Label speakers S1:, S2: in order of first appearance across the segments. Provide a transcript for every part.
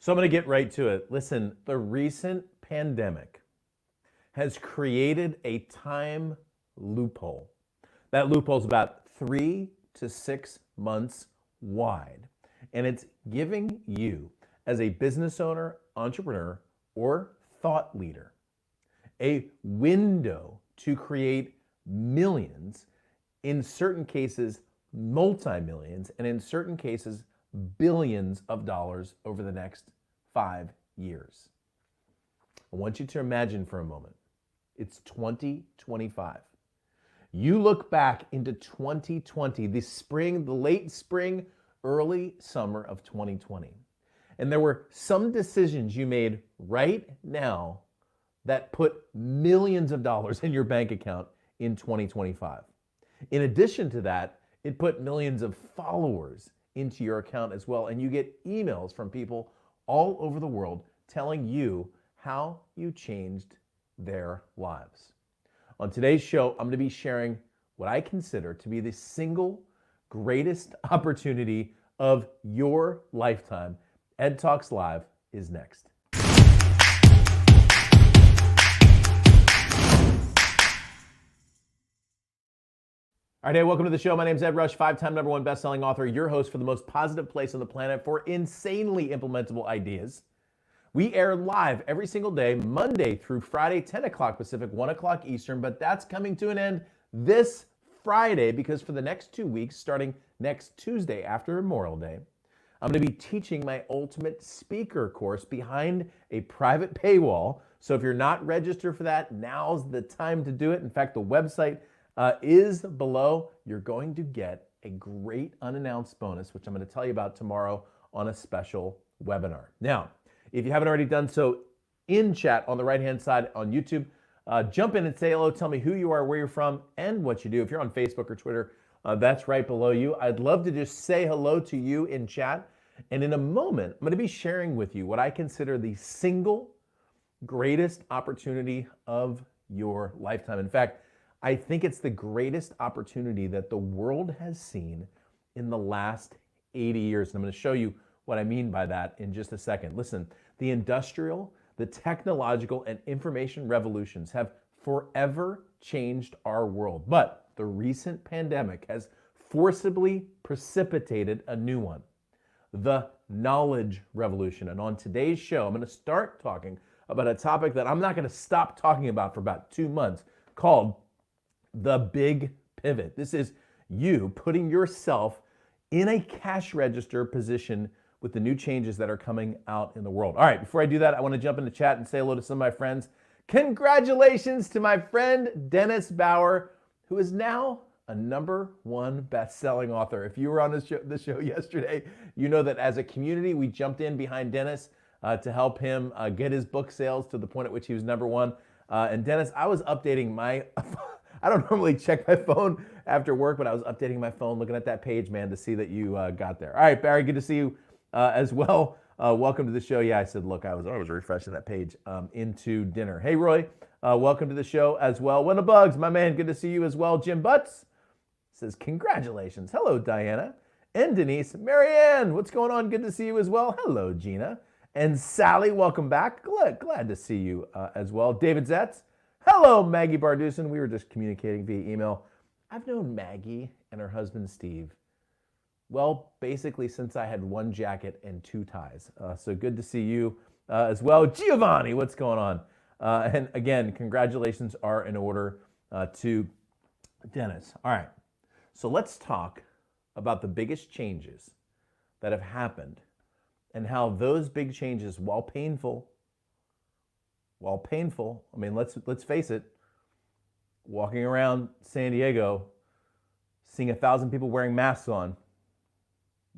S1: So I'm going to get right to it. Listen, the recent pandemic has created a time loophole. That loophole is about 3 to 6 months wide, and it's giving you, as a business owner, entrepreneur, or thought leader, a window to create millions, in certain cases, multi-millions, and in certain cases, billions of dollars over the next 5 years. I want you to imagine for a moment, it's 2025. You look back into 2020, the spring, the late spring, early summer of 2020. And there were some decisions you made right now that put millions of dollars in your bank account in 2025. In addition to that, it put millions of followers into your account as well. And you get emails from people all over the world telling you how you changed their lives. On today's show, I'm going to be sharing what I consider to be the single greatest opportunity of your lifetime. EdTalks Live is next. All right, hey, welcome to the show. My name is Ed Rush, 5-time #1 best-selling author, your host for the most positive place on the planet for insanely implementable ideas. We air live every single day, Monday through Friday, 10 o'clock Pacific, 1 o'clock Eastern, but that's coming to an end this Friday because for the next 2 weeks, starting next Tuesday after Memorial Day, I'm going to be teaching my Ultimate Speaker course behind a private paywall. So if you're not registered for that, now's the time to do it. In fact, the website is below. You're going to get a great unannounced bonus, which I'm going to tell you about tomorrow on a special webinar. Now, if you haven't already done so, in chat on the right-hand side on YouTube, jump in and say hello. Tell me who you are, where you're from, and what you do. If you're on Facebook or Twitter, that's right below you. I'd love to just say hello to you in chat. And in a moment, I'm going to be sharing with you what I consider the single greatest opportunity of your lifetime. In fact, I think it's the greatest opportunity that the world has seen in the last 80 years. And I'm going to show you what I mean by that in just a second. Listen, the industrial, the technological, and information revolutions have forever changed our world. But the recent pandemic has forcibly precipitated a new one, the knowledge revolution. And on today's show, I'm going to start talking about a topic that I'm not going to stop talking about for about 2 months, called the big pivot. This is you putting yourself in a cash register position with the new changes that are coming out in the world. All right, before I do that, I want to jump into chat and say hello to some of my friends. Congratulations to my friend Dennis Bauer, who is now a #1 best-selling author. If you were on the show yesterday, you know that as a community, we jumped in behind Dennis to help him get his book sales to the point at which he was #1. And Dennis, I was updating my... I don't normally check my phone after work, but I was updating my phone, looking at that page, man, to see that you got there. All right, Barry, good to see you as well. Welcome to the show. Yeah, I said, look, I was refreshing that page into dinner. Hey, Roy, welcome to the show as well. Winna Bugs, my man, good to see you as well. Jim Butts says, congratulations. Hello, Diana. And Denise. Marianne, what's going on? Good to see you as well. Hello, Gina. And Sally, welcome back. Glad to see you as well. David Zetz. Hello, Maggie Bardusin. We were just communicating via email. I've known Maggie and her husband, Steve, well, basically since I had 1 jacket and 2 ties. So good to see you as well. Giovanni, what's going on? And again, congratulations are in order to Dennis. All right, so let's talk about the biggest changes that have happened and how those big changes, while painful, I mean, let's face it, walking around San Diego, seeing 1,000 people wearing masks on,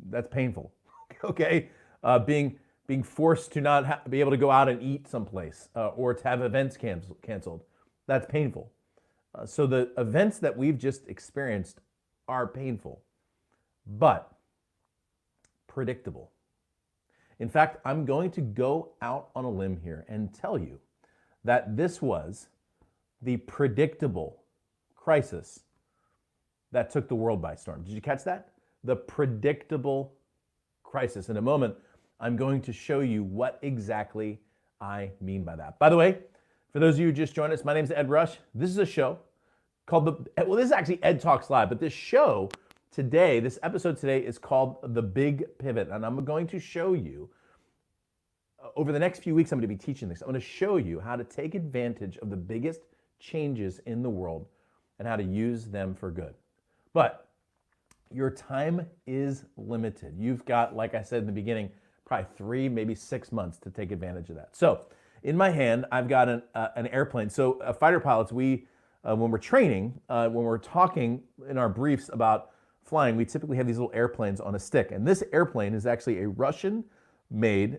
S1: that's painful, okay? Being forced to not be able to go out and eat someplace or to have events canceled, that's painful. So the events that we've just experienced are painful, but predictable. In fact, I'm going to go out on a limb here and tell you that this was the predictable crisis that took the world by storm. Did you catch that? The predictable crisis. In a moment, I'm going to show you what exactly I mean by that. By the way, for those of you who just joined us, my name is Ed Rush. This is a show called this is actually EdTalks Live, but this show today, this episode today is called The Big Pivot. And I'm going to show you, over the next few weeks, I'm going to be teaching this. I'm going to show you how to take advantage of the biggest changes in the world and how to use them for good. But your time is limited. You've got, like I said in the beginning, probably 3, maybe 6 months to take advantage of that. So in my hand, I've got an airplane. So fighter pilots, when we're training, when we're talking in our briefs about flying, we typically have these little airplanes on a stick. And this airplane is actually a Russian-made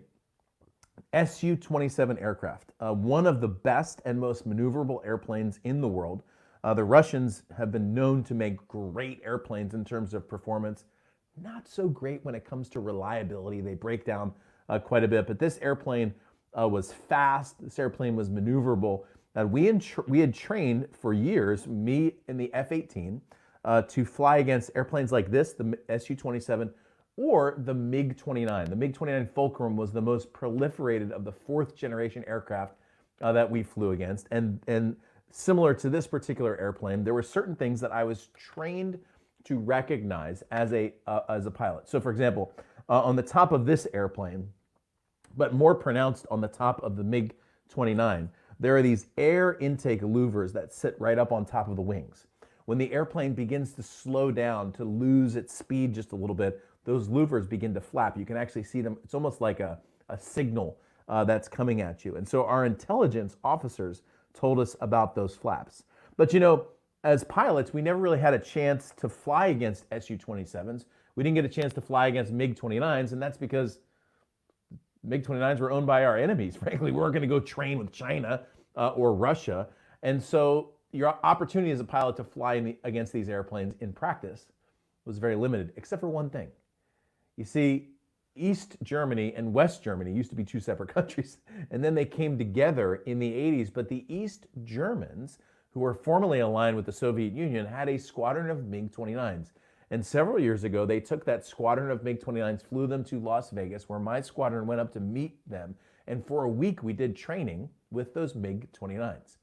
S1: Su-27 aircraft, one of the best and most maneuverable airplanes in the world. The Russians have been known to make great airplanes in terms of performance, not so great when it comes to reliability. They break down quite a bit, but this airplane was fast. This airplane was maneuverable. We had trained for years, me in the F-18, to fly against airplanes like this, the Su-27, or the MiG-29. The MiG-29 Fulcrum was the most proliferated of the 4th generation aircraft that we flew against. And similar to this particular airplane, there were certain things that I was trained to recognize as a pilot. So for example, on the top of this airplane, but more pronounced on the top of the MiG-29, there are these air intake louvers that sit right up on top of the wings. When the airplane begins to slow down, to lose its speed just a little bit, those louvers begin to flap. You can actually see them. It's almost like a signal that's coming at you. And so our intelligence officers told us about those flaps. But you know, as pilots, we never really had a chance to fly against Su-27s. We didn't get a chance to fly against MiG-29s, and that's because MiG-29s were owned by our enemies. Frankly, we weren't going to go train with China or Russia. And so your opportunity as a pilot to fly against these airplanes in practice was very limited, except for one thing. You see, East Germany and West Germany used to be 2 separate countries, and then they came together in the 80s, but the East Germans, who were formerly aligned with the Soviet Union, had a squadron of MiG-29s. And several years ago, they took that squadron of MiG-29s, flew them to Las Vegas, where my squadron went up to meet them, and for a week we did training with those MiG-29s.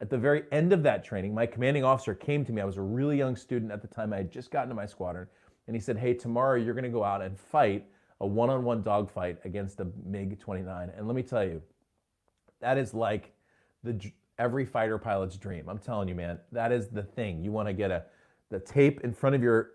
S1: At the very end of that training, my commanding officer came to me. I was a really young student at the time. I had just gotten to my squadron, and he said, "Hey, tomorrow you're going to go out and fight a one-on-one dogfight against a MiG-29." And let me tell you, that is like every fighter pilot's dream. I'm telling you, man, that is the thing. You want to get the tape in front of your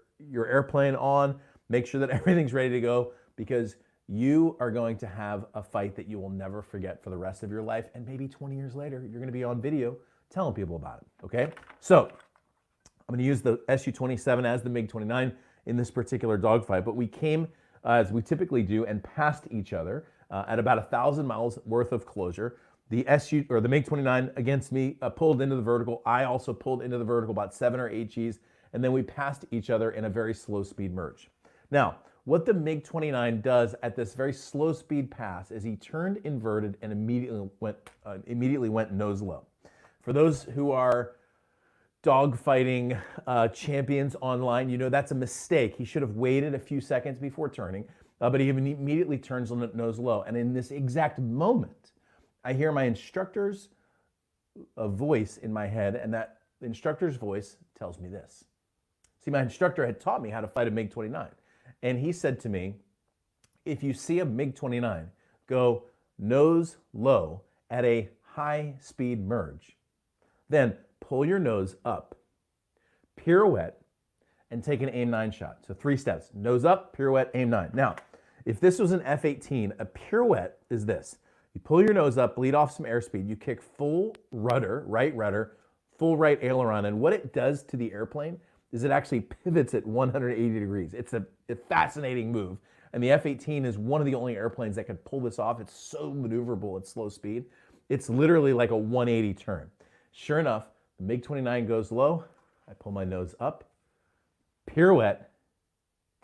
S1: airplane on, make sure that everything's ready to go, because you are going to have a fight that you will never forget for the rest of your life. And maybe 20 years later, you're going to be on video telling people about it, okay? So I'm going to use the Su-27 as the MiG-29 in this particular dogfight, but we came, as we typically do, and passed each other at about 1,000 miles worth of closure. The MiG-29 against me pulled into the vertical. I also pulled into the vertical about 7 or 8 Gs, and then we passed each other in a very slow speed merge. Now, what the MiG-29 does at this very slow speed pass is he turned inverted and immediately went nose low. For those who are dogfighting champions online, you know that's a mistake. He should have waited a few seconds before turning, but he immediately turns on nose low. And in this exact moment, I hear my instructor's voice in my head, and that instructor's voice tells me this. See, my instructor had taught me how to fight a MiG-29, and he said to me, if you see a MiG-29, go nose low at a high speed merge. Then pull your nose up, pirouette, and take an aim 9 shot. So 3 steps: nose up, pirouette, aim 9. Now, if this was an F-18, a pirouette is this. You pull your nose up, bleed off some airspeed, you kick full rudder, full right aileron, and what it does to the airplane is it actually pivots at 180 degrees. It's a fascinating move, and the F-18 is one of the only airplanes that can pull this off. It's so maneuverable at slow speed. It's literally like a 180 turn. Sure enough, the MiG-29 goes low, I pull my nose up, pirouette,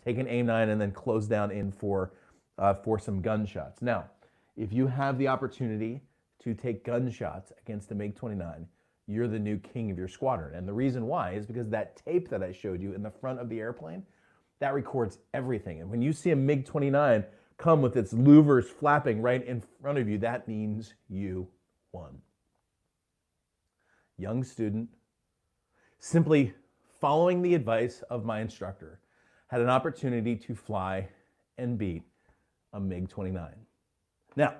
S1: take an aim 9, and then close down in for some gunshots. Now, if you have the opportunity to take gunshots against the MiG-29, you're the new king of your squadron. And the reason why is because that tape that I showed you in the front of the airplane, that records everything. And when you see a MiG-29 come with its louvers flapping right in front of you, that means you won. Young student, simply following the advice of my instructor, had an opportunity to fly and beat a MiG-29. Now,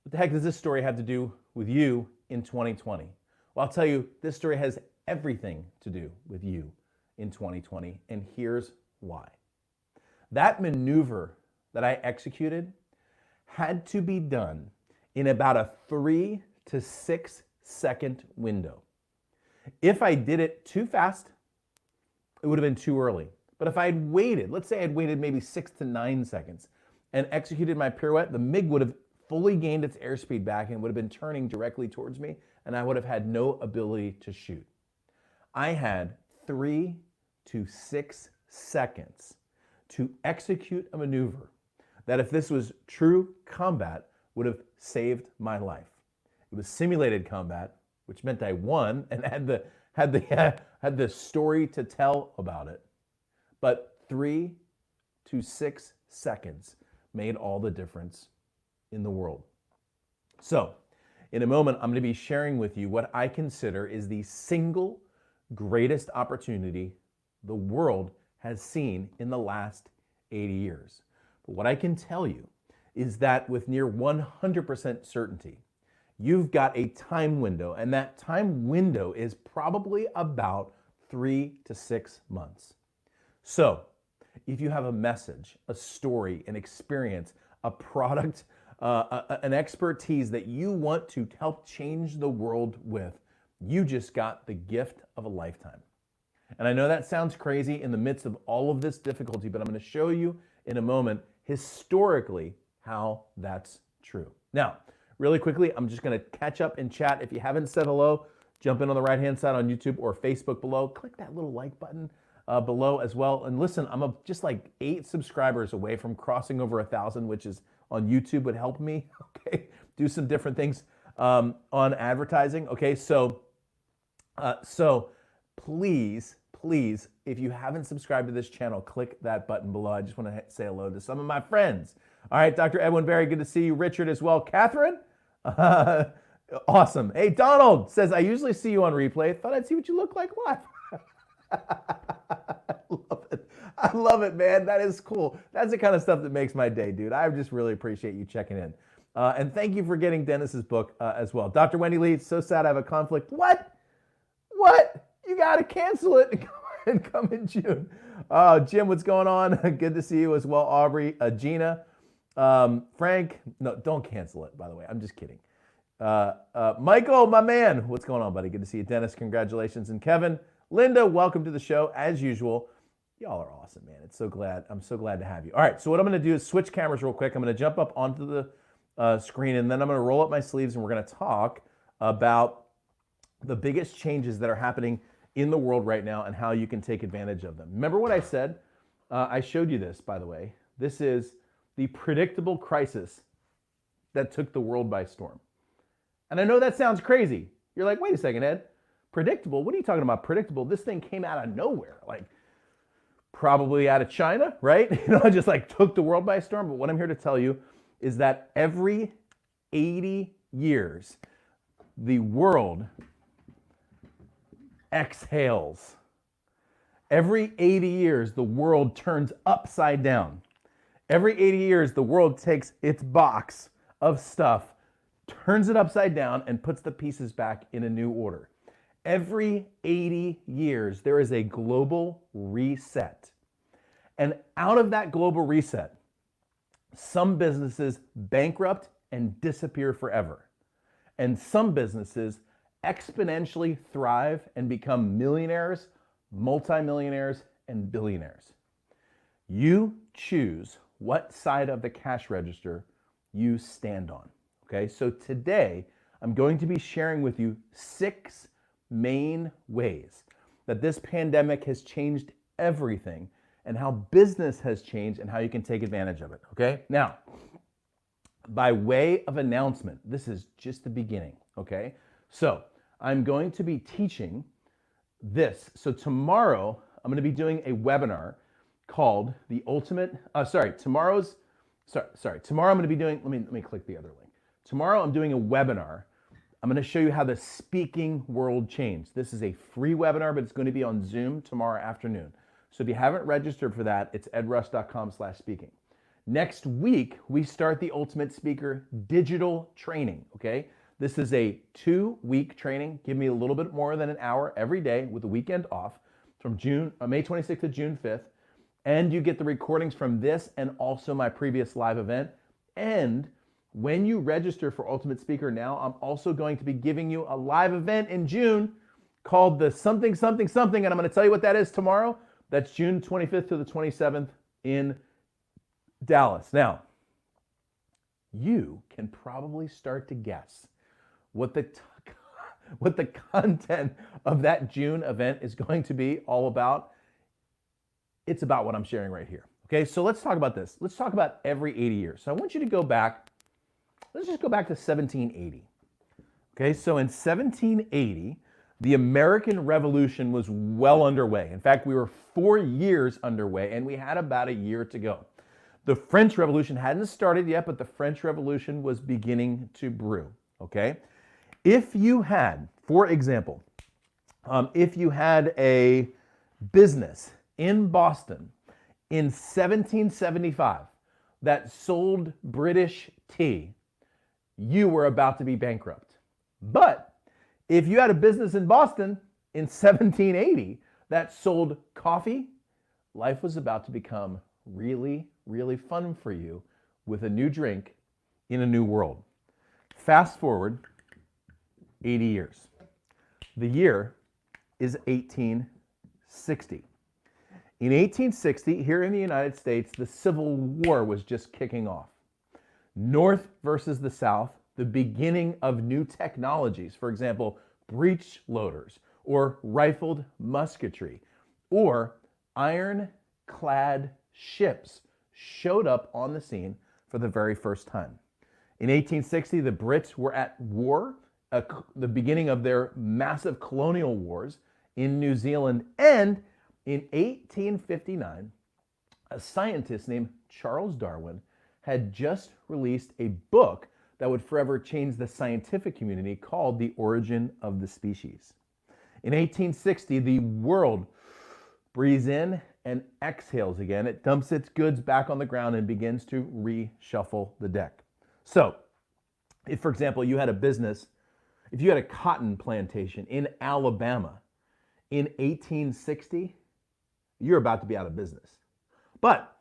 S1: what the heck does this story have to do with you in 2020? Well, I'll tell you, this story has everything to do with you in 2020, and here's why. That maneuver that I executed had to be done in about a 3 to 6 second window. If I did it too fast, it would have been too early. But if I had waited, let's say I'd waited maybe 6 to 9 seconds and executed my pirouette, the MiG would have fully gained its airspeed back and would have been turning directly towards me, and I would have had no ability to shoot. I had 3 to 6 seconds to execute a maneuver that, if this was true combat, would have saved my life. It was simulated combat, which meant I won and had the story to tell about it. But 3 to 6 seconds made all the difference in the world. So, in a moment, I'm going to be sharing with you what I consider is the single greatest opportunity the world has seen in the last 80 years. But what I can tell you is that with near 100% certainty, you've got a time window, and that time window is probably about 3 to 6 months. So, if you have a message, a story, an experience, a product, an expertise that you want to help change the world with, you just got the gift of a lifetime. And I know that sounds crazy in the midst of all of this difficulty, but I'm going to show you in a moment historically how that's true. Now, really quickly, I'm just going to catch up in chat. If you haven't said hello, jump in on the right-hand side on YouTube or Facebook below. Click that little like button below as well. And listen, I'm just like 8 subscribers away from crossing over 1,000, which is on YouTube would help me, okay? Do some different things on advertising, okay? So please, if you haven't subscribed to this channel, click that button below. I just want to say hello to some of my friends. All right, Dr. Edwin Berry, good to see you. Richard as well. Catherine, awesome. Hey, Donald says, I usually see you on replay. Thought I'd see what you look like live. I love it, man. That is cool. That's the kind of stuff that makes my day, dude. I just really appreciate you checking in. And thank you for getting Dennis's book as well. Dr. Wendy Lee, so sad I have a conflict. What? You got to cancel it and come in June. Jim, what's going on? Good to see you as well. Aubrey, Gina, Frank. No, don't cancel it, by the way. I'm just kidding. Michael, my man. What's going on, buddy? Good to see you. Dennis, congratulations. And Kevin, Linda, welcome to the show as usual. Y'all are awesome, man. I'm so glad to have you. All right, so what I'm going to do is switch cameras real quick. I'm going to jump up onto the screen, and then I'm going to roll up my sleeves, and we're going to talk about the biggest changes that are happening in the world right now and how you can take advantage of them. Remember what I said? I showed you this, by the way. This is the predictable crisis that took the world by storm. And I know that sounds crazy. You're like, wait a second, Ed. Predictable? What are you talking about? Predictable? This thing came out of nowhere. Like, probably out of China, right? Just like took the world by storm. But what I'm here to tell you is that every 80 years, the world exhales. Every 80 years, the world turns upside down. Every 80 years, the world takes its box of stuff, turns it upside down, and puts the pieces back in a new order. Every 80 years, there is a global reset. And out of that global reset, some businesses bankrupt and disappear forever. And some businesses exponentially thrive and become millionaires, multimillionaires, and billionaires. You choose what side of the cash register you stand on. Okay, so today I'm going to be sharing with you 6 main ways that this pandemic has changed everything and how business has changed and how you can take advantage of it. Okay, now, by way of announcement, this is just the beginning. Okay, so I'm going to be teaching this. So tomorrow I'm going to be doing a webinar called tomorrow's sorry. Tomorrow I'm going to be doing, let me click the other link. Tomorrow I'm doing a webinar. I'm going to show you how the speaking world changed. This is a free webinar, but it's going to be on Zoom tomorrow afternoon. So if you haven't registered for that, it's edrush.com/speaking. Next week, we start the Ultimate Speaker digital training, okay? This is a 2-week training. Give me a little bit more than an hour every day with the weekend off from May 26th to June 5th. And you get the recordings from this and also my previous live event. And when you register for Ultimate Speaker now, I'm also going to be giving you a live event in June called the something, something, something. And I'm going to tell you what that is tomorrow. That's June 25th to the 27th in Dallas. Now, you can probably start to guess what the content of that June event is going to be all about. It's about what I'm sharing right here. Okay, so let's talk about this. Let's talk about every 80 years. So I want you to go back. Let's just go back to 1780. Okay, so in 1780, the American Revolution was well underway. In fact, we were 4 years underway and we had about a year to go. The French Revolution hadn't started yet, but the French Revolution was beginning to brew, okay? If you had, for example, if you had a business in Boston in 1775 that sold British tea, you were about to be bankrupt. But if you had a business in Boston in 1780 that sold coffee, life was about to become really, really fun for you with a new drink in a new world. Fast forward 80 years. The year is 1860. In 1860, here in the United States, the Civil War was just kicking off. North versus the South, the beginning of new technologies, for example, breech loaders or rifled musketry or ironclad ships showed up on the scene for the very first time. In 1860, the Brits were at war, the beginning of their massive colonial wars in New Zealand. And in 1859, a scientist named Charles Darwin had just released a book that would forever change the scientific community called The Origin of the Species. In 1860, the world breathes in and exhales again. It dumps its goods back on the ground and begins to reshuffle the deck. So, if, for example, you had a business, if you had a cotton plantation in Alabama in 1860, you're about to be out of business. But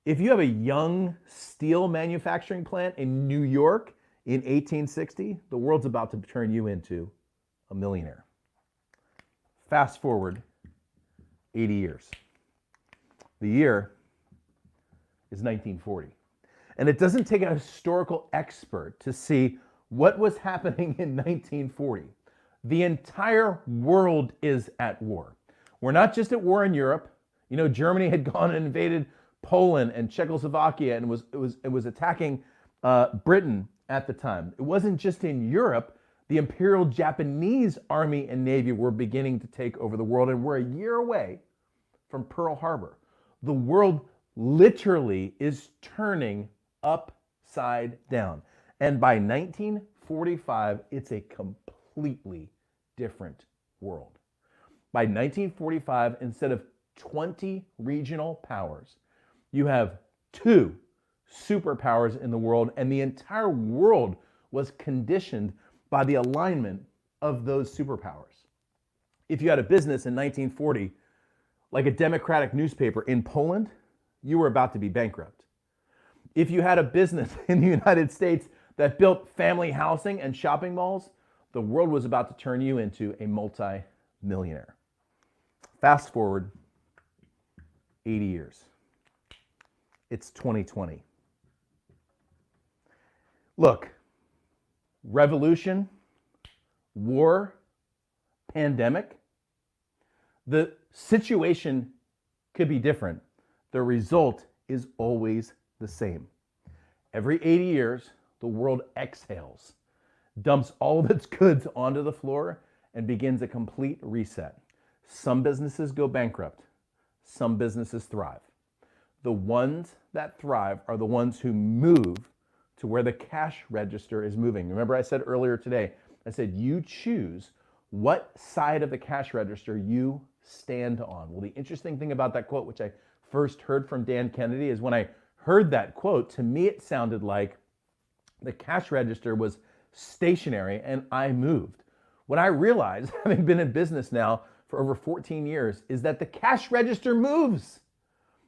S1: if you have a young steel manufacturing plant in New York in 1860, the world's about to turn you into a millionaire. Fast forward 80 years. The year is 1940. And it doesn't take a historical expert to see what was happening in 1940. The entire world is at war. We're not just at war in Europe. You know, Germany had gone and invaded Poland and Czechoslovakia and was attacking Britain at the time. It wasn't just in Europe. The Imperial Japanese Army and Navy were beginning to take over the world, and we're a year away from Pearl Harbor. The world literally is turning upside down. And by 1945, it's a completely different world. By 1945, instead of 20 regional powers, you have 2 superpowers in the world, and the entire world was conditioned by the alignment of those superpowers. If you had a business in 1940, like a democratic newspaper in Poland, you were about to be bankrupt. If you had a business in the United States that built family housing and shopping malls, the world was about to turn you into a multi-millionaire. Fast forward 80 years. It's 2020. Look, revolution, war, pandemic, the situation could be different. The result is always the same. Every 80 years, the world exhales, dumps all of its goods onto the floor, and begins a complete reset. Some businesses go bankrupt. Some businesses thrive. the ones that thrive are the ones who move to where the cash register is moving. Remember I said earlier today, I said you choose what side of the cash register you stand on. Well, the interesting thing about that quote, which I first heard from Dan Kennedy, is when I heard that quote, to me it sounded like the cash register was stationary and I moved. What I realized, having been in business now for over 14 years, is that the cash register moves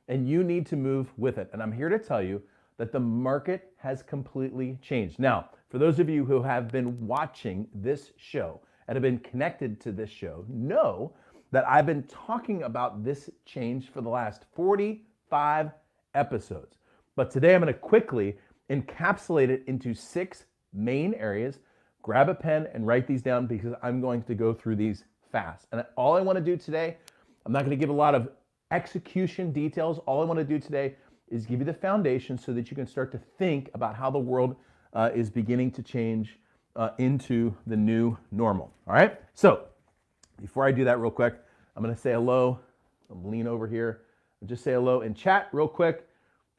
S1: and you need to move with it. And I'm here to tell you that the market has completely changed. Now, for those of you who have been watching this show and have been connected to this show, know that I've been talking about this change for the last 45 episodes. But today I'm going to quickly encapsulate it into 6 main areas. Grab a pen and write these down because I'm going to go through these fast. And all I want to do today, I'm not going to give a lot of execution details. All I want to do today is give you the foundation so that you can start to think about how the world is beginning to change into the new normal. All right? So before I do that real quick, I'm going to say hello. I'll lean over here and just say hello in chat real quick.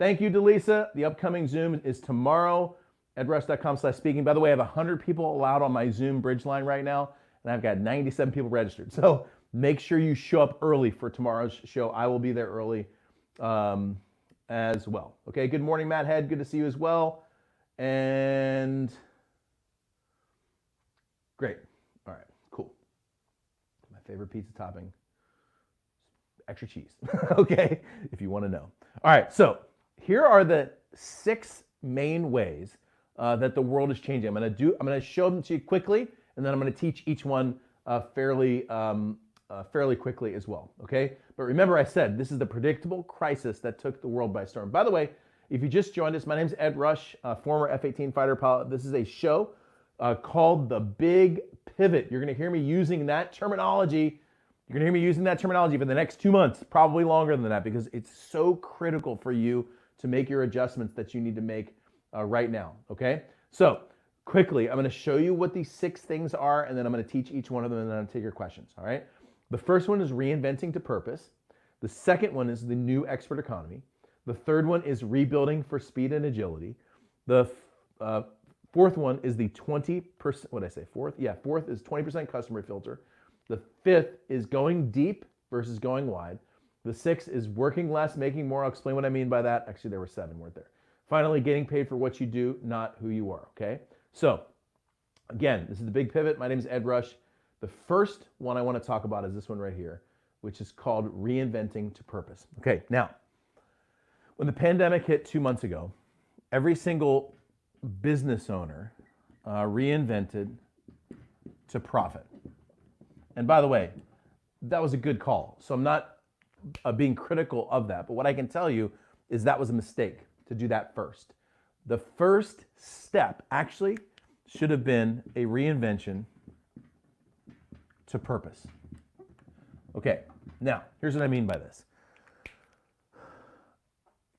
S1: Thank you, Delisa. The upcoming Zoom is tomorrow, edrush.com/speaking. By the way, I have 100 people allowed on my Zoom bridge line right now, and I've got 97 people registered. So make sure you show up early for tomorrow's show. I will be there early as well. Okay, good morning, Matt Head. Good to see you as well. And great. All right, cool. My favorite pizza topping, extra cheese. Okay, if you want to know. All right, so here are the 6 main ways that the world is changing. I'm going to show them to you quickly, and then I'm going to teach each one fairly quickly as well. Okay, but remember, I said this is the predictable crisis that took the world by storm. By the way, if you just joined us, my name is Ed Rush, former F-18 fighter pilot. This is a show called The Big Pivot. You're going to hear me using that terminology. You're going to hear me using that terminology for the next 2 months, probably longer than that, because it's so critical for you to make your adjustments that you need to make right now, okay? So quickly, I'm going to show you what these 6 things are, and then I'm going to teach each one of them, and then I'll take your questions, all right? The first one is reinventing to purpose. The second one is the new expert economy. The third one is rebuilding for speed and agility. The fourth one is the 20%, what did I say, fourth? Yeah, fourth is 20% customer filter. The fifth is going deep versus going wide. The 6th is working less, making more. I'll explain what I mean by that. Actually, there were 7, weren't there? Finally, getting paid for what you do, not who you are, okay? So, again, this is the big pivot. My name is Ed Rush. The first one I want to talk about is this one right here, which is called reinventing to purpose. Okay, now, when the pandemic hit 2 months ago, every single business owner reinvented to profit. And by the way, that was a good call. So I'm not being critical of that, but what I can tell you is that was a mistake to do that first. The first step actually should have been a reinvention to purpose. Okay, now here's what I mean by this.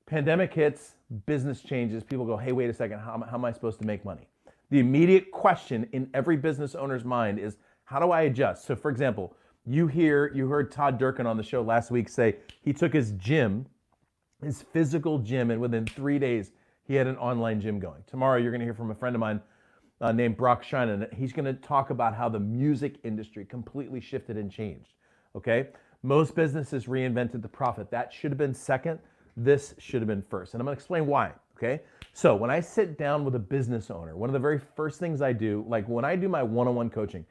S1: Pandemic hits, business changes, people go, hey, wait a second, how am I supposed to make money? The immediate question in every business owner's mind is, how do I adjust? So for example, you heard Todd Durkin on the show last week say he took his gym, his physical gym, and within 3 days, he had an online gym going. Tomorrow, you're gonna hear from a friend of mine named Brock Shine, and he's gonna talk about how the music industry completely shifted and changed, okay? Most businesses reinvented the profit. That should have been second. This should have been first. And I'm gonna explain why, okay? So when I sit down with a business owner, one of the very first things I do, like when I do my one-on-one coaching,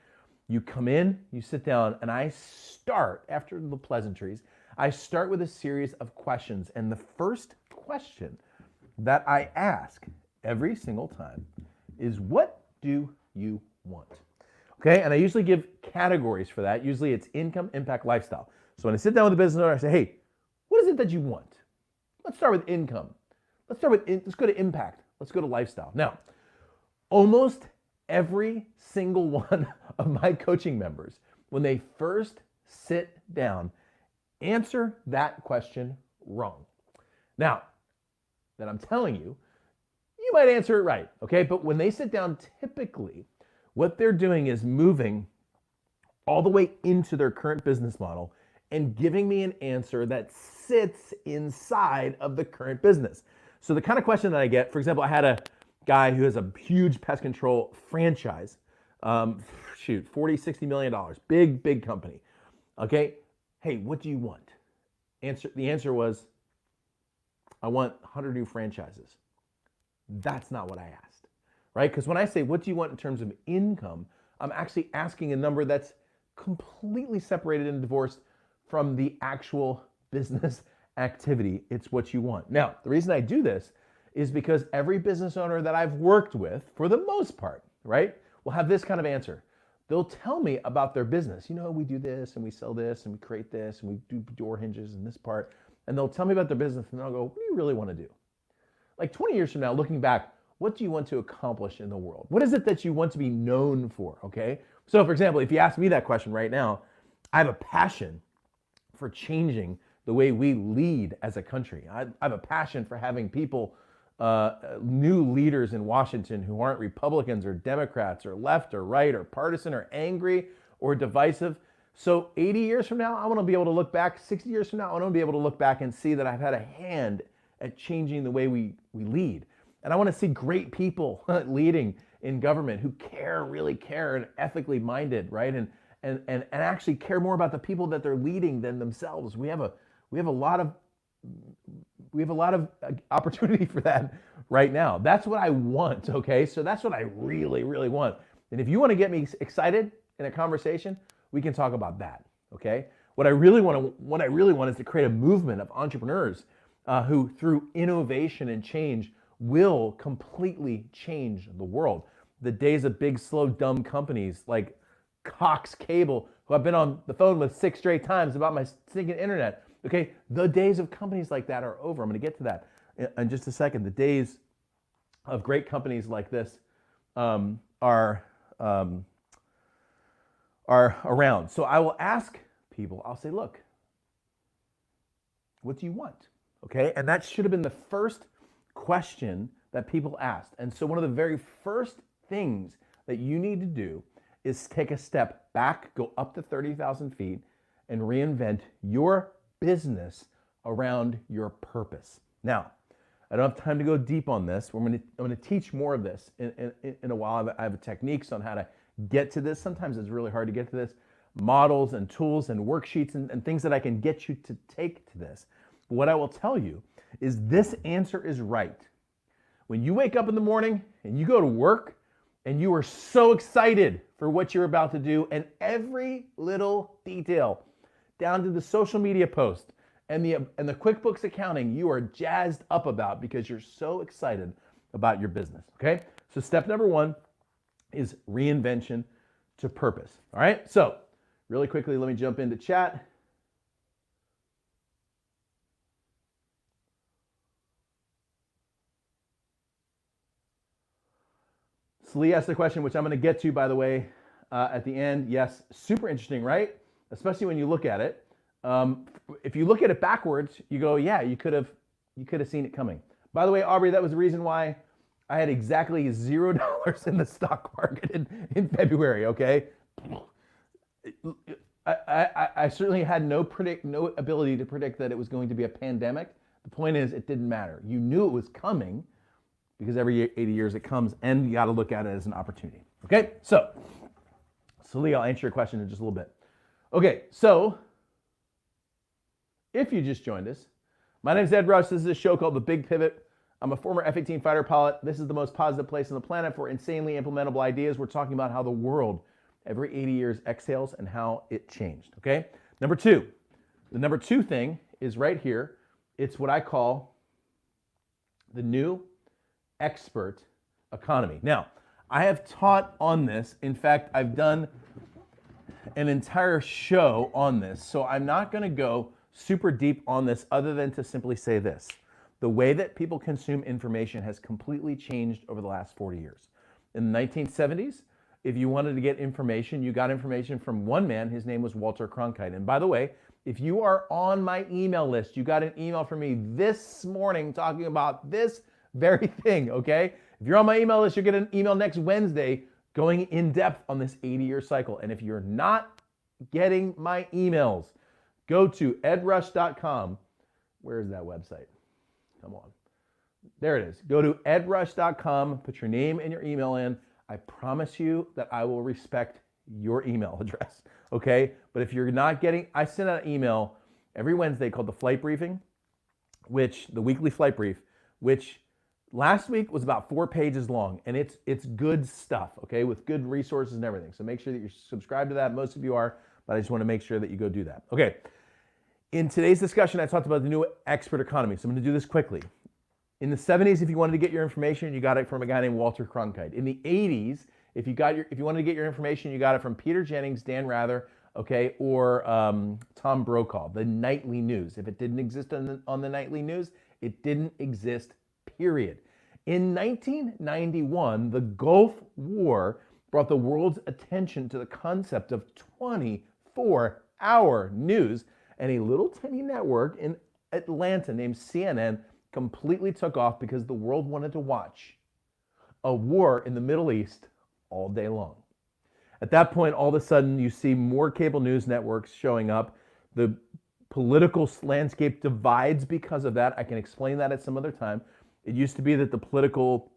S1: you come in, you sit down, and I start, after the pleasantries, I start with a series of questions. And the first question that I ask every single time is, what do you want? Okay, and I usually give categories for that. Usually it's income, impact, lifestyle. So when I sit down with a business owner, I say, hey, what is it that you want? Let's start with income. Let's go to impact. Let's go to lifestyle. Now, almost every single one of my coaching members, when they first sit down, answer that question wrong. Now, that I'm telling you, you might answer it right, okay? But when they sit down, typically, what they're doing is moving all the way into their current business model and giving me an answer that sits inside of the current business. So the kind of question that I get, for example, I had a guy who has a huge pest control franchise, 40, $60 million, big company. Okay, hey, what do you want? The answer was, I want 100 new franchises. That's not what I asked, right? Because when I say, what do you want in terms of income, I'm actually asking a number that's completely separated and divorced from the actual business activity. It's what you want. Now, the reason I do this is because every business owner that I've worked with, for the most part, right, will have this kind of answer. They'll tell me about their business. You know, we do this and we sell this and we create this and we do door hinges and this part. And they'll tell me about their business and I'll go, what do you really want to do? Like 20 years from now, looking back, what do you want to accomplish in the world? What is it that you want to be known for, okay? So for example, if you ask me that question right now, I have a passion for changing the way we lead as a country. I have a passion for having people, new leaders in Washington who aren't Republicans or Democrats or left or right or partisan or angry or divisive. So 80 years from now, I want to be able to look back, 60 years from now, I want to be able to look back and see that I've had a hand at changing the way we lead. And I want to see great people leading in government who really care and ethically minded, right? And actually care more about the people that they're leading than themselves. We have a lot of opportunity for that right now. That's what I want, okay? So that's what I really want. And if you want to get me excited in a conversation, we can talk about that, okay? What I really want is to create a movement of entrepreneurs who, through innovation and change, will completely change the world. The days of big, slow, dumb companies like Cox Cable, who I've been on the phone with 6 straight times about my stinking internet. Okay, the days of companies like that are over. I'm going to get to that in just a second. The days of great companies like this are around. So I will ask people, I'll say, look, what do you want? Okay, and that should have been the first question that people asked. And so one of the very first things that you need to do is take a step back, go up to 30,000 feet, and reinvent your business around your purpose. Now, I don't have time to go deep on this. I'm going to teach more of this in a while. I have techniques on how to get to this. Sometimes it's really hard to get to this. Models and tools and worksheets and things that I can get you to take to this. But what I will tell you is this answer is right. When you wake up in the morning and you go to work and you are so excited for what you're about to do, and every little detail, down to the social media post and the QuickBooks accounting, you are jazzed up about because you're so excited about your business, okay? So step number 1 is reinvention to purpose, all right? So really quickly, let me jump into chat. So Lee asked the question, which I'm going to get to, by the way, at the end. Yes, super interesting, right? Especially when you look at it. If you look at it backwards, you go, yeah, you could have seen it coming. By the way, Aubrey, that was the reason why I had exactly $0 in the stock market in February. Okay, I certainly had no ability to predict that it was going to be a pandemic. The point is, it didn't matter. You knew it was coming because every 80 years it comes, and you got to look at it as an opportunity. Okay, so Lee, I'll answer your question in just a little bit. Okay, so if you just joined us, my name is Ed Rush. This is a show called The Big Pivot. I'm a former F-18 fighter pilot. This is the most positive place on the planet for insanely implementable ideas. We're talking about how the world every 80 years exhales and how it changed, okay? Number 2, the number 2 thing is right here. It's what I call the new expert economy. Now, I have taught on this. In fact, I've done an entire show on this, so I'm not going to go super deep on this other than to simply say this. The way that people consume information has completely changed over the last 40 years. In the 1970s, if you wanted to get information, you got information from one man. His name was Walter Cronkite. And by the way, if you are on my email list, you got an email from me this morning talking about this very thing, okay? If you're on my email list, you'll get an email next Wednesday going in depth on this 80-year cycle. And if you're not getting my emails, go to edrush.com Where is that website? Come on. There it is. Go to edrush.com, put your name and your email in. I promise you that I will respect your email address, okay? But if you're not getting, I send out an email every Wednesday called the Flight Briefing, the weekly flight brief, which last week was about 4 pages long, and it's good stuff, okay, with good resources and everything. So make sure that you're subscribed to that. Most of you are, but I just want to make sure that you go do that. Okay. In today's discussion, I talked about the new expert economy, so I'm going to do this quickly. In the 70s, if you wanted to get your information, you got it from a guy named Walter Cronkite. In the 80s, if you wanted to get your information, you got it from Peter Jennings, Dan Rather, okay, or Tom Brokaw, the nightly news. If it didn't exist on the nightly news, it didn't exist, period. In 1991, the Gulf War brought the world's attention to the concept of 24-hour news, and a little tiny network in Atlanta named CNN completely took off because the world wanted to watch a war in the Middle East all day long. At that point, all of a sudden, you see more cable news networks showing up. The political landscape divides because of that. I can explain that at some other time. It used to be that the political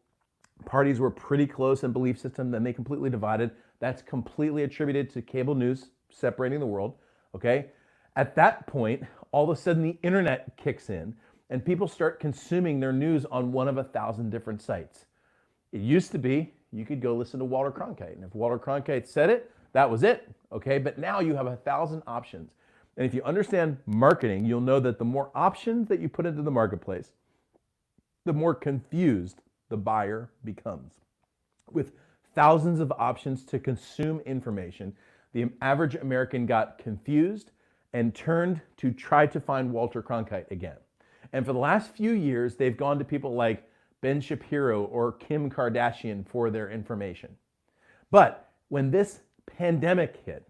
S1: parties were pretty close in belief system, then they completely divided. That's completely attributed to cable news separating the world, okay? At that point, all of a sudden the internet kicks in and people start consuming their news on one of 1,000 different sites. It used to be you could go listen to Walter Cronkite, and if Walter Cronkite said it, that was it, okay? But now you have 1,000 options. And if you understand marketing, you'll know that the more options that you put into the marketplace, the more confused the buyer becomes. With thousands of options to consume information, the average American got confused and turned to try to find Walter Cronkite again. And for the last few years, they've gone to people like Ben Shapiro or Kim Kardashian for their information. But when this pandemic hit,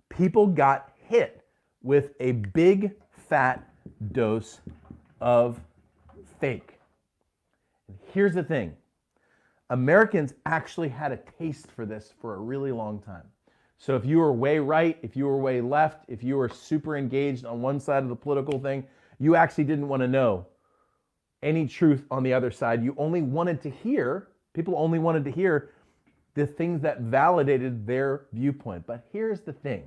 S1: people got hit with a big fat dose of fake. And here's the thing. Americans actually had a taste for this for a really long time. So if you were way right, if you were way left, if you were super engaged on one side of the political thing, you actually didn't want to know any truth on the other side. You only wanted to hear, people only wanted to hear the things that validated their viewpoint. But here's the thing.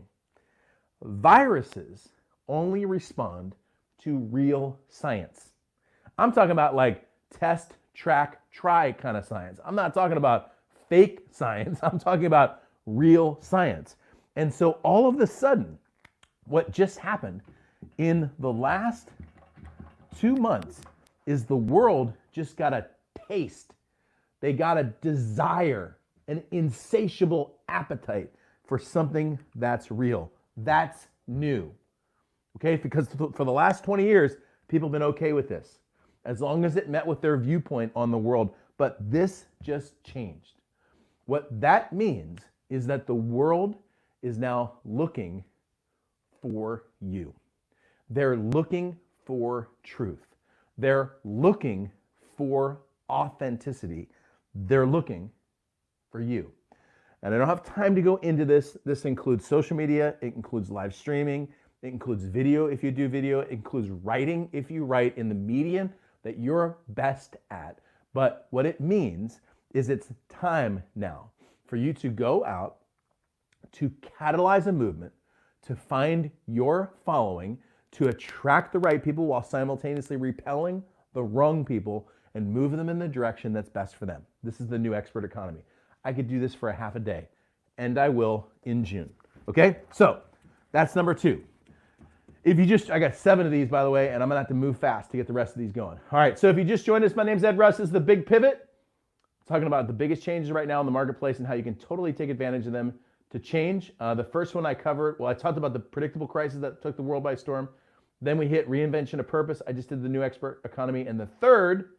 S1: Viruses only respond to real science. I'm talking about like test, track, try kind of science. I'm not talking about fake science. I'm talking about real science. And so all of a sudden, what just happened in the last 2 months is the world just got a taste. They got a desire, an insatiable appetite for something that's real, that's new. Okay, because for the last 20 years, people have been okay with this, as long as it met with their viewpoint on the world. But this just changed. What that means is that the world is now looking for you. They're looking for truth. They're looking for authenticity. They're looking for you. And I don't have time to go into this. This includes social media. It includes live streaming. It includes video if you do video. It includes writing if you write in the medium that you're best at. But what it means is it's time now for you to go out, to catalyze a movement, to find your following, to attract the right people while simultaneously repelling the wrong people and move them in the direction that's best for them. This is the new expert economy. I could do this for a half a day, and I will in June. Okay, so that's number 2. I got 7 of these, by the way, and I'm gonna have to move fast to get the rest of these going. All right, so if you just joined us, my name's Ed Russ. This is The Big Pivot. Talking about the biggest changes right now in the marketplace and how you can totally take advantage of them to change. The first one I covered, I talked about the predictable crisis that took the world by storm. Then we hit reinvention of purpose. I just did the new expert economy. And the third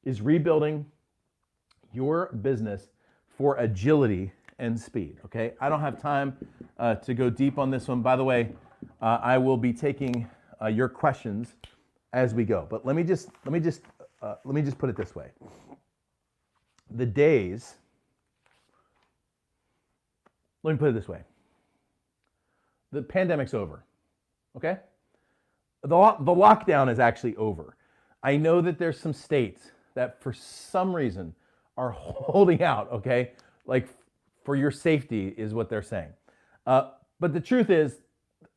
S1: is rebuilding your business for agility and speed, okay? I don't have time to go deep on this one. By the way, I will be taking your questions as we go. But let me just put it this way. Let me put it this way. The pandemic's over, okay? the lockdown is actually over. I know that there's some states that for some reason are holding out, okay? Like for your safety is what they're saying. But the truth is,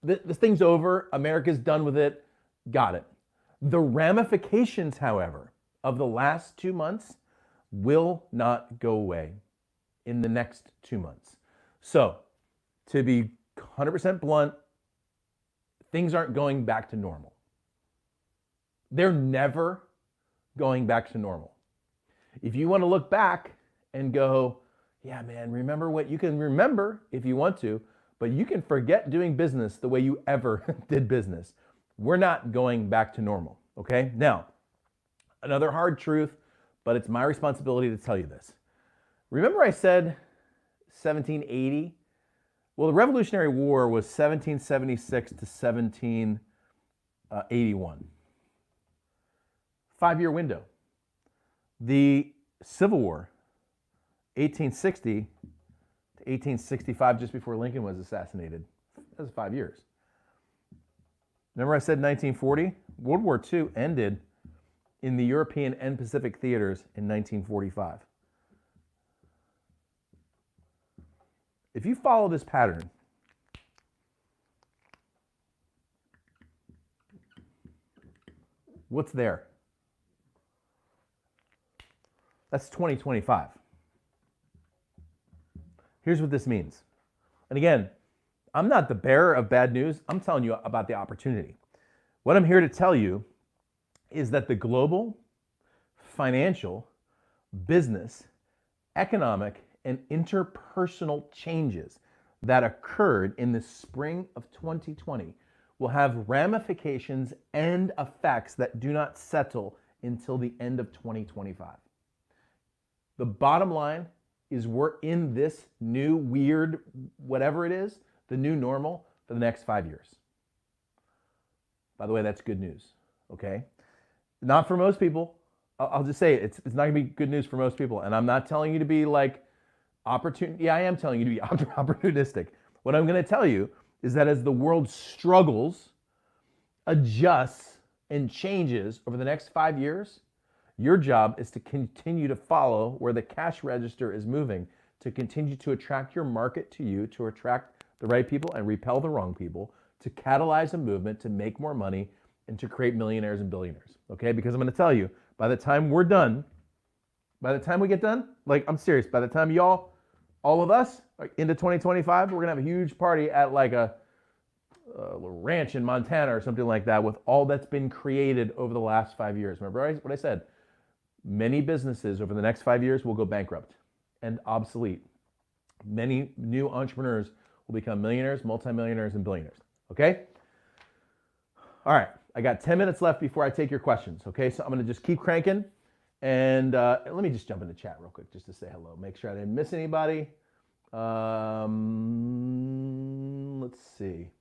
S1: this thing's over. America's done with it. Got it. The ramifications, however, of the last 2 months will not go away in the next 2 months. So, to be 100% blunt, things aren't going back to normal. They're never going back to normal. If you want to look back and go, yeah, man, remember what you can remember if you want to, but you can forget doing business the way you ever did business. We're not going back to normal, okay? Now, another hard truth, but it's my responsibility to tell you this. Remember I said 1780? Well, the Revolutionary War was 1776 to 1781. 5-year window. The Civil War, 1860 to 1865, just before Lincoln was assassinated. That was 5 years. Remember I said 1940? World War II ended in the European and Pacific theaters in 1945. If you follow this pattern, what's there? That's 2025. Here's what this means. And again, I'm not the bearer of bad news. I'm telling you about the opportunity. What I'm here to tell you is that the global, financial, business, economic, and interpersonal changes that occurred in the spring of 2020 will have ramifications and effects that do not settle until the end of 2025. The bottom line is we're in this new weird, whatever it is, the new normal for the next 5 years. By the way, that's good news, okay? Not for most people. I'll just say it's not gonna be good news for most people. And I'm not telling you to be like yeah, I am telling you to be opportunistic. What I'm gonna tell you is that as the world struggles, adjusts, and changes over the next 5 years, your job is to continue to follow where the cash register is moving, to continue to attract your market to you, to attract the right people and repel the wrong people, to catalyze a movement, to make more money, and to create millionaires and billionaires, okay? Because I'm gonna tell you, by the time we're done, by the time we get done, like I'm serious, by the time y'all, all of us, like into 2025, we're gonna have a huge party at like a ranch in Montana or something like that with all that's been created over the last 5 years. Remember what I said? Many businesses over the next 5 years will go bankrupt and obsolete. Many new entrepreneurs will become millionaires, multimillionaires, and billionaires, okay? All right, I got 10 minutes left before I take your questions, okay? So I'm gonna just keep cranking, and let me just jump into chat real quick just to say hello, make sure I didn't miss anybody. Let's see.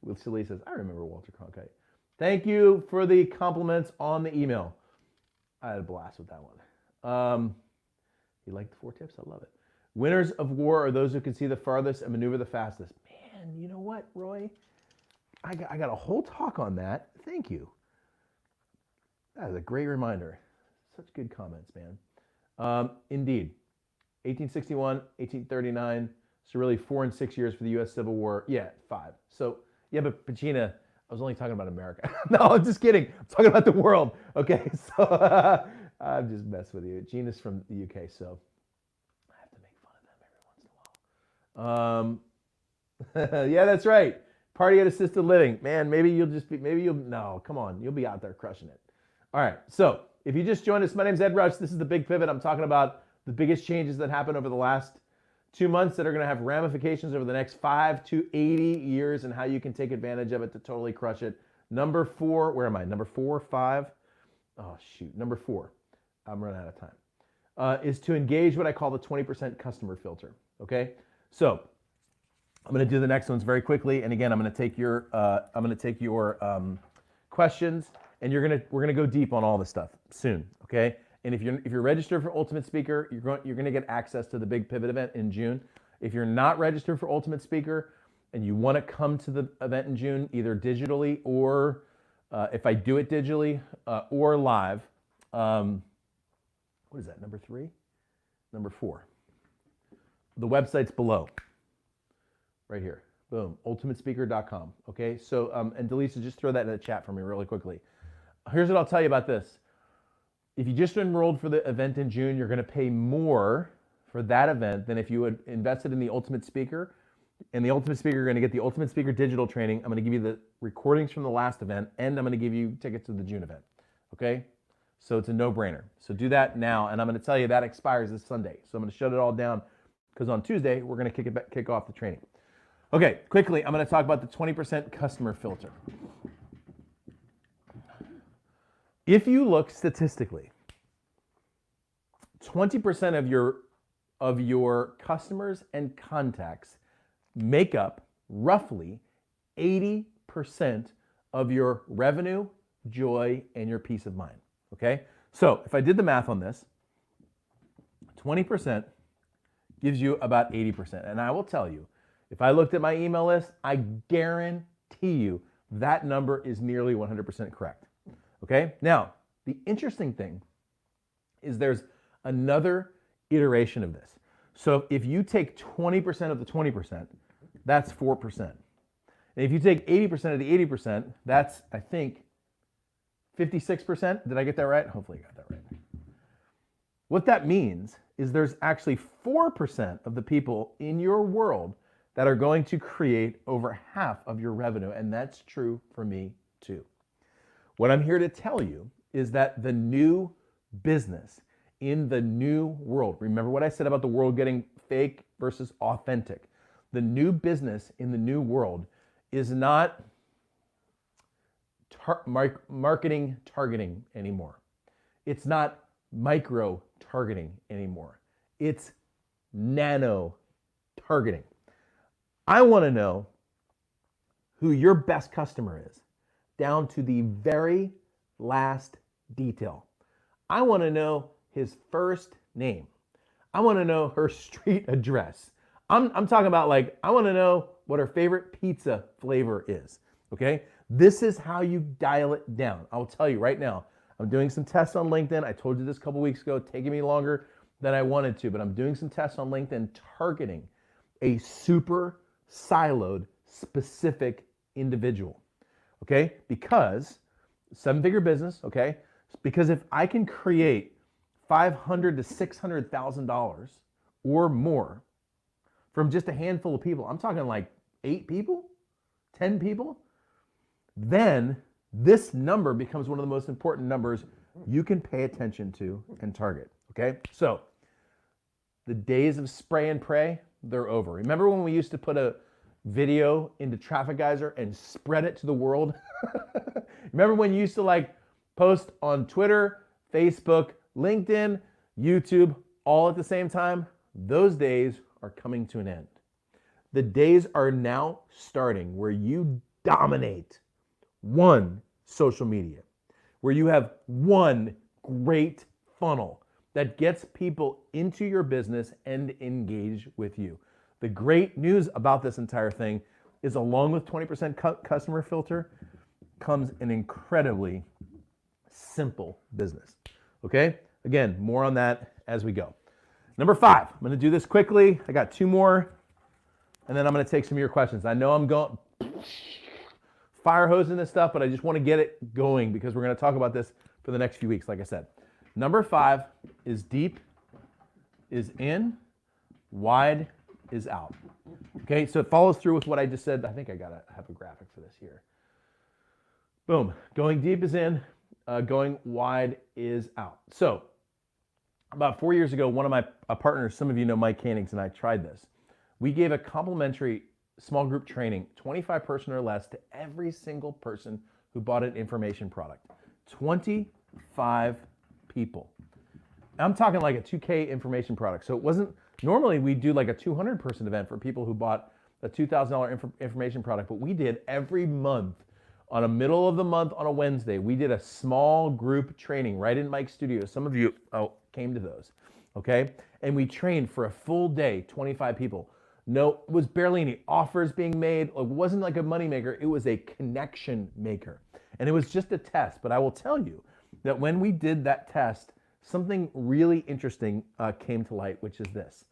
S1: Lucille says, I remember Walter Cronkite. Thank you for the compliments on the email. I had a blast with that one. You like the 4 tips? I love it. Winners of war are those who can see the farthest and maneuver the fastest. Man, you know what, Roy? I got a whole talk on that. Thank you. That is a great reminder. Such good comments, man. Indeed. 1861, 1839. So really 4 and 6 years for the U.S. Civil War. Yeah, 5. So, yeah, but Pacina, I was only talking about America. No, I'm just kidding. I'm talking about the world. Okay, so I'm just messing with you. Gina's from the UK, so I have to make fun of them every once in a while. Yeah, that's right. Party at assisted living. Man, no, come on. You'll be out there crushing it. All right, so if you just joined us, my name's Ed Rush. This is The Big Pivot. I'm talking about the biggest changes that happened over the last 2 months that are gonna have ramifications over the next 5 to 80 years and how you can take advantage of it to totally crush it. Number 4, where am I? Number 4, 5? Oh, shoot, number 4. I'm running out of time. Is to engage what I call the 20% customer filter, okay? So I'm gonna do the next ones very quickly. And again, I'm gonna take your questions, and we're gonna go deep on all this stuff soon, okay? And if you're registered for Ultimate Speaker, you're going to get access to the Big Pivot event in June. If you're not registered for Ultimate Speaker, and you want to come to the event in June, either digitally or if I do it digitally or live, what is that, number 3? Number 4. The website's below, right here. Boom, ultimatespeaker.com. Okay, so, and Delisa, just throw that in the chat for me really quickly. Here's what I'll tell you about this. If you just enrolled for the event in June, you're gonna pay more for that event than if you had invested in the Ultimate Speaker. And the Ultimate Speaker, you're gonna get the Ultimate Speaker digital training. I'm gonna give you the recordings from the last event, and I'm gonna give you tickets to the June event, okay? So it's a no-brainer. So do that now, and I'm gonna tell you that expires this Sunday. So I'm gonna shut it all down, because on Tuesday, we're gonna kick off the training. Okay, quickly, I'm gonna talk about the 20% customer filter. If you look statistically, 20% of your customers and contacts make up roughly 80% of your revenue, joy, and your peace of mind, okay? So if I did the math on this, 20% gives you about 80%. And I will tell you, if I looked at my email list, I guarantee you that number is nearly 100% correct, okay? Now, the interesting thing is there's another iteration of this. So if you take 20% of the 20%, that's 4%. And if you take 80% of the 80%, that's, I think, 56%. Did I get that right? Hopefully I got that right. What that means is there's actually 4% of the people in your world that are going to create over half of your revenue, and that's true for me too. What I'm here to tell you is that the new business in the new world, remember what I said about the world getting fake versus authentic. The new business in the new world is not marketing targeting anymore. It's not micro targeting anymore. It's nano targeting. I want to know who your best customer is, down to the very last detail. I want to know his first name. I want to know her street address. I'm talking about, like, I want to know what her favorite pizza flavor is, okay? This is how you dial it down. I will tell you right now, I'm doing some tests on LinkedIn. I told you this a couple weeks ago, taking me longer than I wanted to, but I'm doing some tests on LinkedIn targeting a super siloed, specific individual, okay? Because 7-figure business, okay? Because if I can create $500,000 to $600,000 or more from just a handful of people, I'm talking like 8 people, 10 people, then this number becomes one of the most important numbers you can pay attention to and target, okay? So the days of spray and pray, they're over. Remember when we used to put a video into Traffic Geyser and spread it to the world? Remember when you used to, like, post on Twitter, Facebook, LinkedIn, YouTube, all at the same time? Those days are coming to an end. The days are now starting where you dominate one social media, where you have one great funnel that gets people into your business and engage with you. The great news about this entire thing is, along with 20% customer filter comes an incredibly simple business, okay? Again, more on that as we go. Number 5, I'm gonna do this quickly. I got 2 more, and then I'm gonna take some of your questions. I know I'm going fire hosing this stuff, but I just wanna get it going because we're gonna talk about this for the next few weeks, like I said. Number 5 is deep is in, wide is out. Okay, so it follows through with what I just said. I think I gotta have a graphic for this here. Boom, going deep is in, going wide is out. So about 4 years ago, one of my partners, some of you know Mike Koenigs, and I tried this. We gave a complimentary small group training, 25 person or less, to every single person who bought an information product. 25 people. I'm talking like a 2K information product. So it wasn't, normally we do like a 200 person event for people who bought a $2,000 information product, but we did every month on a middle of the month on a Wednesday, we did a small group training right in Mike's studio. Some of you came to those, okay? And we trained for a full day, 25 people. No, it was barely any offers being made. It wasn't like a moneymaker. It was a connection maker. And it was just a test. But I will tell you that when we did that test, something really interesting came to light, which is this.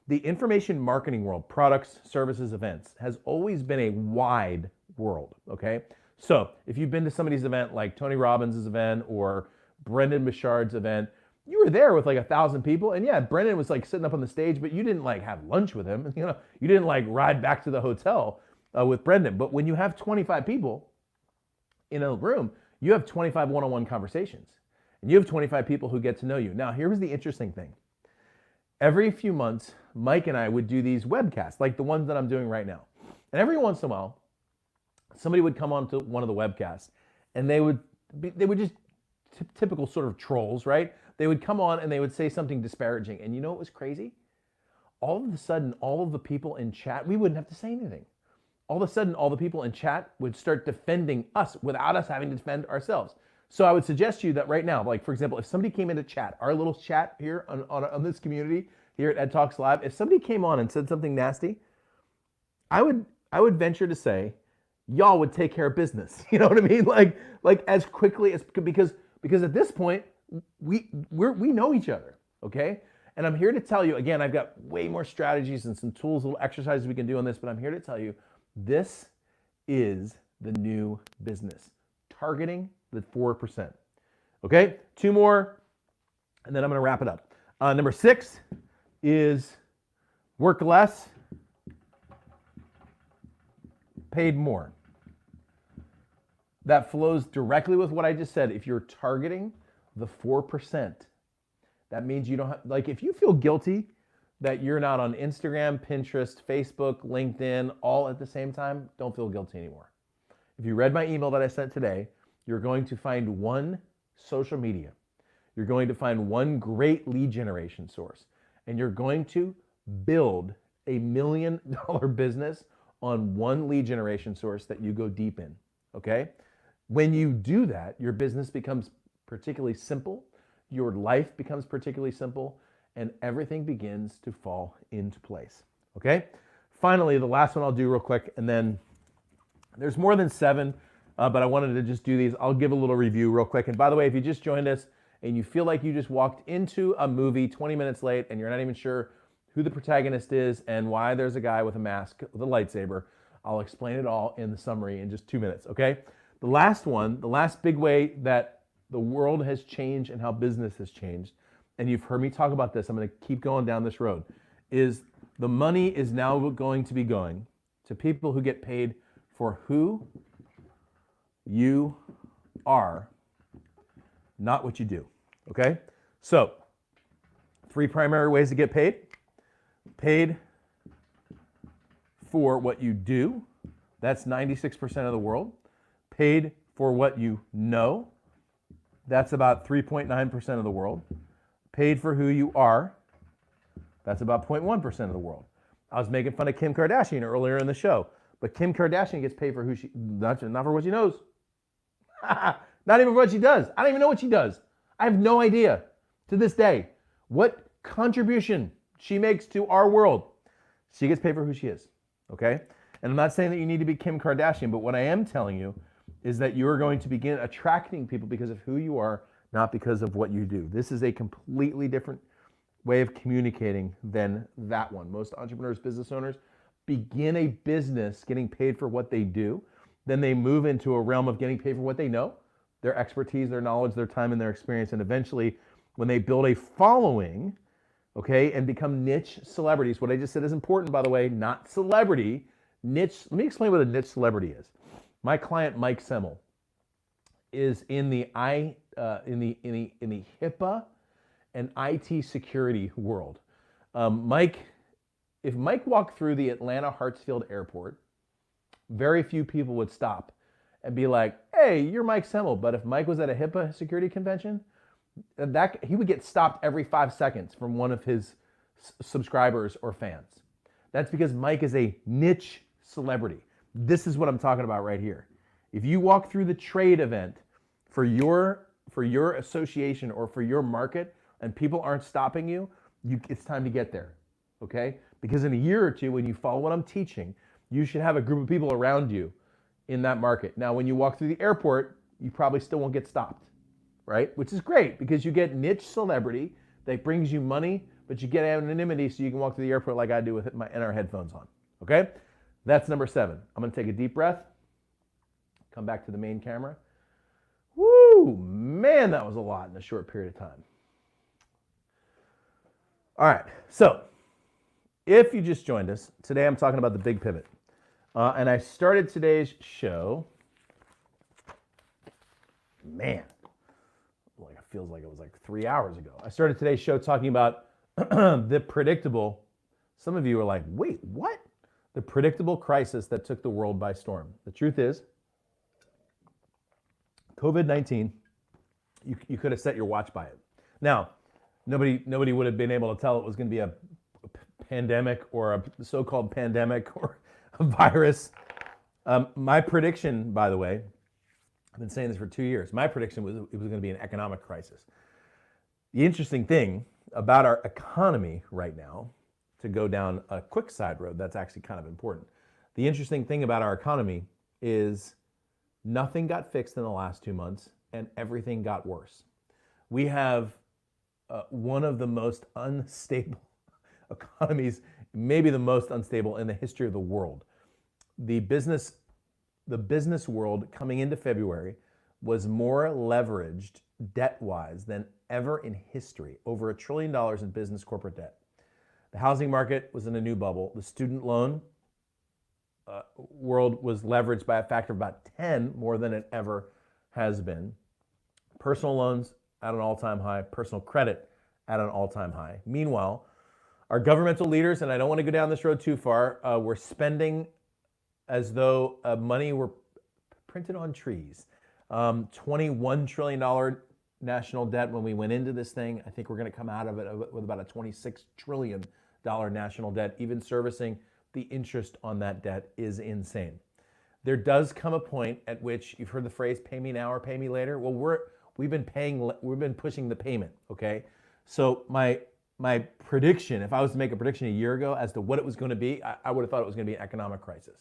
S1: The information marketing world, products, services, events, has always been a wide world, okay? So if you've been to somebody's event like Tony Robbins' event or Brendan Bouchard's event, you were there with like 1,000 people, and yeah, Brendan was like sitting up on the stage, but you didn't like have lunch with him. You know, you didn't like ride back to the hotel with Brendan. But when you have 25 people in a room, you have 25 one-on-one conversations, and you have 25 people who get to know you. Now, here's the interesting thing. Every few months, Mike and I would do these webcasts, like the ones that I'm doing right now. And every once in a while, somebody would come on to one of the webcasts, and they would just typical sort of trolls, right? They would come on and they would say something disparaging. And you know what was crazy? All of a sudden, all of the people in chat, we wouldn't have to say anything. All of a sudden, all the people in chat would start defending us without us having to defend ourselves. So I would suggest to you that right now, like for example, if somebody came into chat, our little chat here on this community here at EdTalks Live, if somebody came on and said something nasty, I would venture to say, y'all would take care of business. You know what I mean? Like as quickly as, because at this point, we know each other, okay? And I'm here to tell you, again, I've got way more strategies and some tools, little exercises we can do on this, but I'm here to tell you, this is the new business. Targeting the 4%. Okay, 2 more, and then I'm gonna wrap it up. Number 6 is work less, paid more. That flows directly with what I just said. If you're targeting the 4%, that means you don't have, like if you feel guilty that you're not on Instagram, Pinterest, Facebook, LinkedIn, all at the same time, don't feel guilty anymore. If you read my email that I sent today, you're going to find one social media. You're going to find one great lead generation source, and you're going to build $1 million business on one lead generation source that you go deep in, okay? When you do that, your business becomes particularly simple, your life becomes particularly simple, and everything begins to fall into place, okay? Finally, the last one I'll do real quick, and then there's more than 7, but I wanted to just do these. I'll give a little review real quick. And by the way, if you just joined us and you feel like you just walked into a movie 20 minutes late and you're not even sure who the protagonist is and why there's a guy with a mask with a lightsaber, I'll explain it all in the summary in just 2 minutes, okay? The last one, the last big way that the world has changed and how business has changed, and you've heard me talk about this, I'm gonna keep going down this road, is the money is now going to be going to people who get paid for who you are, not what you do, okay? So, 3 primary ways to get paid. Paid for what you do, that's 96% of the world. Paid for what you know, that's about 3.9% of the world. Paid for who you are, that's about 0.1% of the world. I was making fun of Kim Kardashian earlier in the show, but Kim Kardashian gets paid for who she, not for what she knows. Not even for what she does. I don't even know what she does. I have no idea to this day what contribution she makes to our world. She gets paid for who she is, okay? And I'm not saying that you need to be Kim Kardashian, but what I am telling you is that you're going to begin attracting people because of who you are, not because of what you do. This is a completely different way of communicating than that one. Most entrepreneurs, business owners, begin a business getting paid for what they do. Then they move into a realm of getting paid for what they know, their expertise, their knowledge, their time, and their experience. And eventually, when they build a following, okay, and become niche celebrities, what I just said is important, by the way, not celebrity, niche. Let me explain what a niche celebrity is. My client, Mike Semmel, is in the HIPAA and IT security world. If Mike walked through the Atlanta Hartsfield Airport, very few people would stop and be like, hey, you're Mike Semmel. But if Mike was at a HIPAA security convention, he would get stopped every 5 seconds from one of his subscribers or fans. That's because Mike is a niche celebrity. This is what I'm talking about right here. If you walk through the trade event for your association or for your market and people aren't stopping you, it's time to get there. okay? Because in a year or two, when you follow what I'm teaching, you should have a group of people around you in that market. Now, when you walk through the airport, you probably still won't get stopped, right? Which is great because you get niche celebrity that brings you money, but you get anonymity so you can walk through the airport like I do with my NR headphones on, okay? That's number 7. I'm gonna take a deep breath, come back to the main camera. Woo, man, that was a lot in a short period of time. All right, so if you just joined us, today I'm talking about the big pivot. And I started today's show, man, like it feels like it was like 3 hours ago. I started today's show talking about the predictable, some of you were like, wait, what? The predictable crisis that took the world by storm. The truth is, COVID-19, you could have set your watch by it. Now, nobody would have been able to tell it was going to be a pandemic or a so-called pandemic or a virus. My prediction, by the way, I've been saying this for 2 years. My prediction was it was going to be an economic crisis. The interesting thing about our economy right now, to go down a quick side road, that's actually kind of important. The interesting thing about our economy is nothing got fixed in the last 2 months and everything got worse. We have one of the most unstable economies, maybe the most unstable in the history of the world. The business world coming into February was more leveraged debt-wise than ever in history, over $1 trillion in business corporate debt. The housing market was in a new bubble. The student loan world was leveraged by a factor of about 10 more than it ever has been. Personal loans at an all-time high, personal credit at an all-time high. Meanwhile, our governmental leaders, and I don't want to go down this road too far, were spending as though money were printed on trees. $21 trillion national debt when we went into this thing. I think we're going to come out of it with about a $26 trillion national debt. Even servicing the interest on that debt is insane. There does come a point at which, you've heard the phrase, pay me now or pay me later. Well, we've been pushing the payment, okay? So my prediction, if I was to make a prediction a year ago as to what it was going to be, I would have thought it was going to be an economic crisis.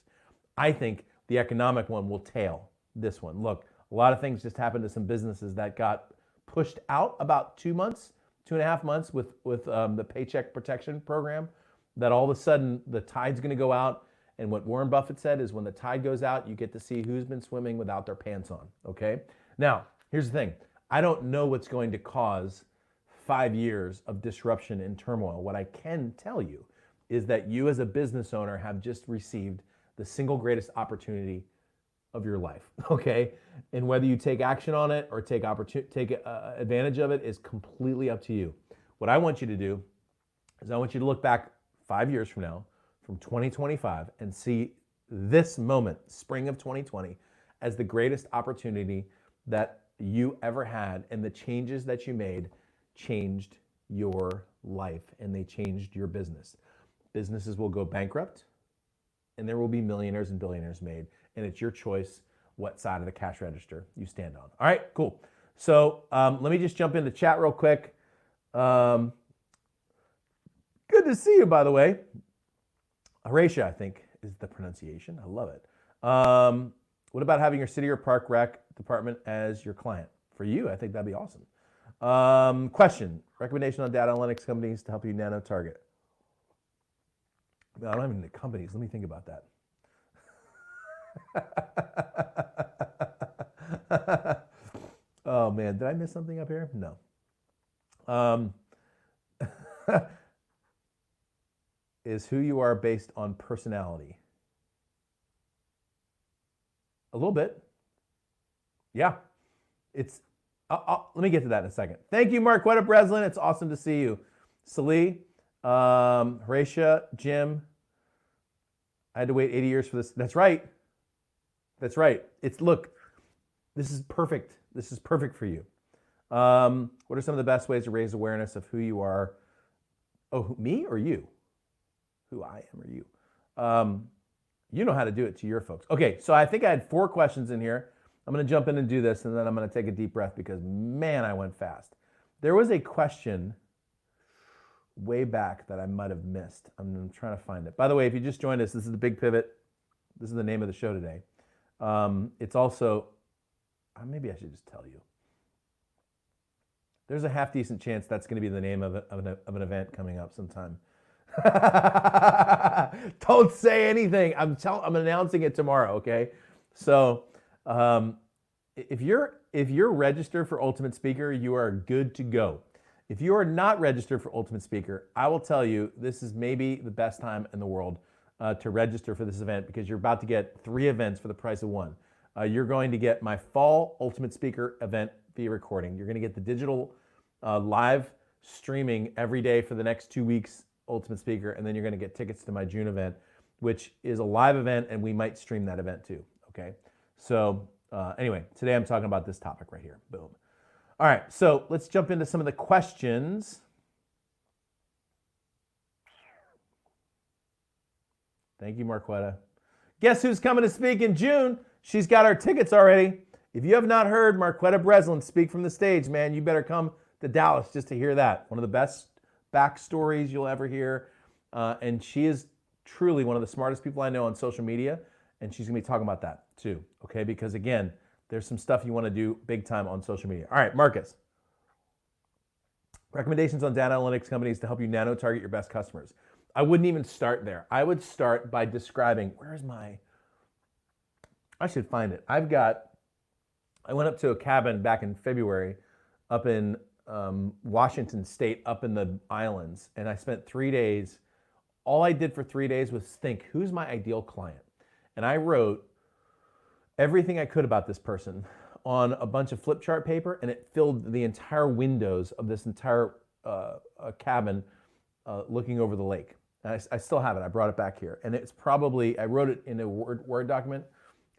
S1: I think the economic one will tail this one. Look, a lot of things just happened to some businesses that got pushed out about 2 months, 2.5 months with the Paycheck Protection Program, that all of a sudden the tide's going to go out. And what Warren Buffett said is when the tide goes out, you get to see who's been swimming without their pants on, okay? Now, here's the thing. I don't know what's going to cause 5 years of disruption and turmoil. What I can tell you is that you as a business owner have just received the single greatest opportunity of your life, okay? And whether you take action on it or take advantage of it is completely up to you. What I want you to do is I want you to look back 5 years from now, from 2025, and see this moment, spring of 2020, as the greatest opportunity that you ever had, and the changes that you made changed your life and they changed your business. Businesses will go bankrupt and there will be millionaires and billionaires made, and it's your choice what side of the cash register you stand on. All right, cool. So let me just jump into chat real quick. Good to see you, by the way. Horatia, I think, is the pronunciation. I love it. What about having your city or park rec department as your client? For you, I think that'd be awesome. Question, recommendation on data analytics companies to help you nano target. I don't have any companies. Let me think about that. Oh man, did I miss something up here? No. Is who you are based on personality? A little bit. Yeah. It's. Let me get to that in a second. Thank you, Mark. What up, Breslin? It's awesome to see you. Salih, Horatia, Jim. I had to wait 80 years for this. That's right. That's right. Look, this is perfect. This is perfect for you. What are some of the best ways to raise awareness of who you are? Oh, me or you? Who I am or you? You know how to do it to your folks. Okay, so I think I had 4 questions in here. I'm going to jump in and do this, and then I'm going to take a deep breath because, man, I went fast. There was a question. way back that I might have missed. I'm trying to find it. By the way, if you just joined us, this is The Big Pivot. This is the name of the show today. It's also, maybe I should just tell you. There's a half decent chance that's going to be the name of an event coming up sometime. Don't say anything. I'm announcing it tomorrow. Okay. So if you're registered for Ultimate Speaker, you are good to go. If you are not registered for Ultimate Speaker, I will tell you this is maybe the best time in the world to register for this event, because you're about to get 3 events for the price of 1. You're going to get my fall Ultimate Speaker event via recording. You're going to get the digital live streaming every day for the next 2 weeks, Ultimate Speaker, and then you're going to get tickets to my June event, which is a live event, and we might stream that event too. Okay. So anyway, today I'm talking about this topic right here. Boom. All right, so let's jump into some of the questions. Thank you, Marquetta. Guess who's coming to speak in June? She's got our tickets already. If you have not heard Marquetta Breslin speak from the stage, man, you better come to Dallas just to hear that. One of the best backstories you'll ever hear. And she is truly one of the smartest people I know on social media. And she's gonna be talking about that too, okay? Because again, there's some stuff you wanna do big time on social media. All right, Marcus. Recommendations on data analytics companies to help you nano target your best customers. I wouldn't even start there. I would start by describing, I should find it. I went up to a cabin back in February up in Washington State, up in the islands, and I spent 3 days. All I did for 3 days was think, who's my ideal client? And I wrote everything I could about this person on a bunch of flip chart paper, and it filled the entire windows of this entire cabin looking over the lake. And I still have it. I brought it back here. And it's probably, I wrote it in a Word document.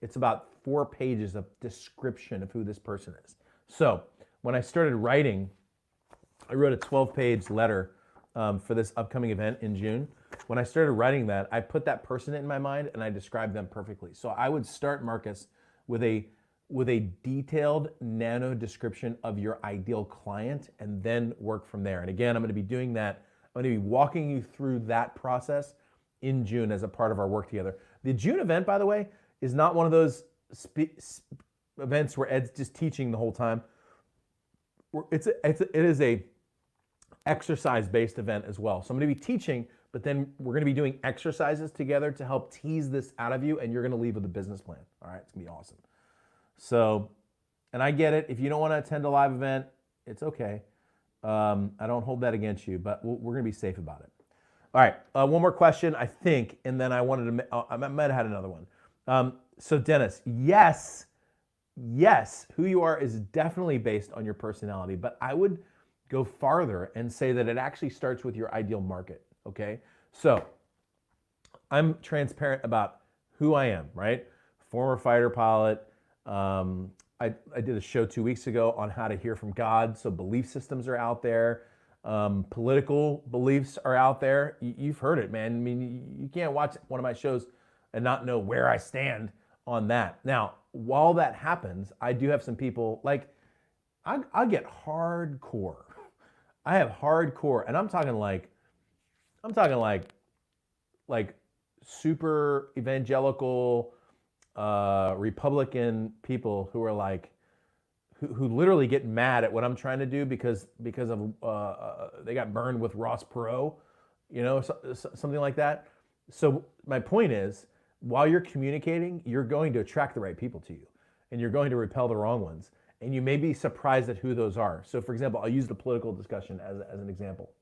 S1: It's about 4 pages of description of who this person is. So when I started writing, I wrote a 12-page letter for this upcoming event in June. When I started writing that, I put that person in my mind and I described them perfectly. So I would start, Marcus, with a detailed nano description of your ideal client and then work from there. And again, I'm going to be doing that. I'm going to be walking you through that process in June as a part of our work together. The June event, by the way, is not one of those events where Ed's just teaching the whole time. It is a exercise-based event as well. So I'm going to be teaching, but then we're going to be doing exercises together to help tease this out of you, and you're going to leave with a business plan. All right, it's going to be awesome. So, and I get it. If you don't want to attend a live event, it's okay. I don't hold that against you, but we're going to be safe about it. All right, one more question, I think, and then I might have had another one. So Dennis, yes, who you are is definitely based on your personality, but I would go farther and say that it actually starts with your ideal market, okay? So I'm transparent about who I am, right? Former fighter pilot. I did a show 2 weeks ago on how to hear from God. So belief systems are out there. Political beliefs are out there. You've heard it, man. I mean, you can't watch one of my shows and not know where I stand on that. Now, while that happens, I do have some people, like, I get hardcore. I have hardcore, and I'm talking like super evangelical, Republican people who are like, who literally get mad at what I'm trying to do because of they got burned with Ross Perot, something like that. So my point is, while you're communicating, you're going to attract the right people to you, and you're going to repel the wrong ones. And you may be surprised at who those are. So for example, I'll use the political discussion as an example.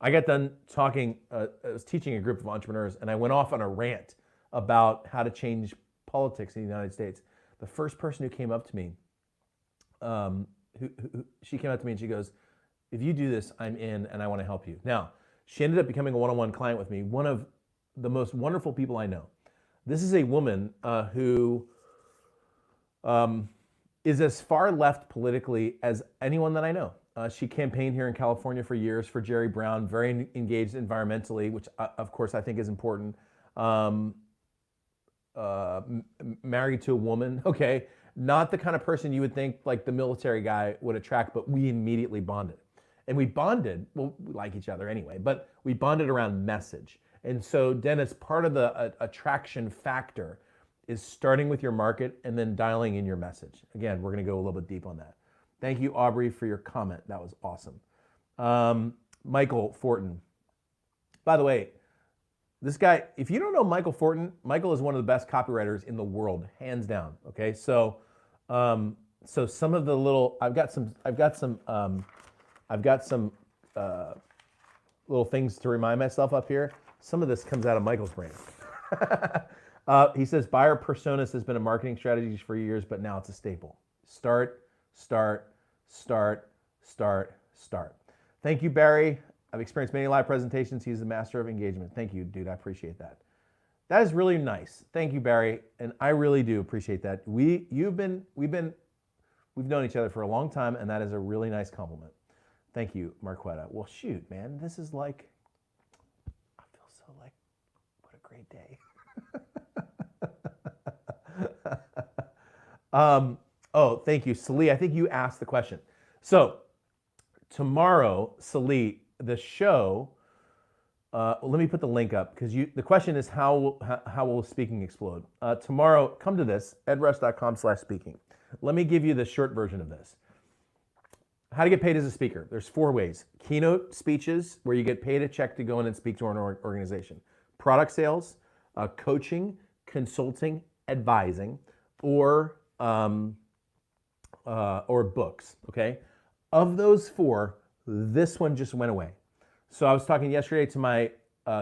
S1: I got done talking, I was teaching a group of entrepreneurs, and I went off on a rant about how to change politics in the United States. The first person who came up to me, she came up to me and she goes, if you do this, I'm in and I want to help you. Now, she ended up becoming a one-on-one client with me, one of the most wonderful people I know. This is a woman who is as far left politically as anyone that I know. She campaigned here in California for years for Jerry Brown, very engaged environmentally, which of course I think is important. Married to a woman, okay? Not the kind of person you would think like the military guy would attract, but we immediately bonded. And we bonded, well, we like each other anyway, but we bonded around message. And so, Dennis, part of the attraction factor is starting with your market and then dialing in your message. Again, we're going to go a little bit deep on that. Thank you, Aubrey, for your comment. That was awesome. Michael Fortin. By the way, this guy, if you don't know Michael Fortin, Michael is one of the best copywriters in the world, hands down. Okay, so some of the little, I've got some little things to remind myself up here. Some of this comes out of Michael's brain. He says buyer personas has been a marketing strategy for years, but now it's a staple. Start. Thank you, Barry. I've experienced many live presentations. He's the master of engagement. Thank you, dude. I appreciate that. That is really nice. Thank you, Barry. And I really do appreciate that. We've known each other for a long time, and that is a really nice compliment. Thank you, Marquetta. Well, shoot, man, this is like, I feel so like, what a great day. Oh, thank you, Sali. I think you asked the question. So tomorrow, Sali, the show, let me put the link up because the question is how will speaking explode? Tomorrow, come to this, edrush.com/speaking. Let me give you the short version of this. How to get paid as a speaker. There's 4 ways. Keynote speeches, where you get paid a check to go in and speak to an organization. Product sales, coaching, consulting, advising, or books, okay? Of those 4, this one just went away. So I was talking yesterday to my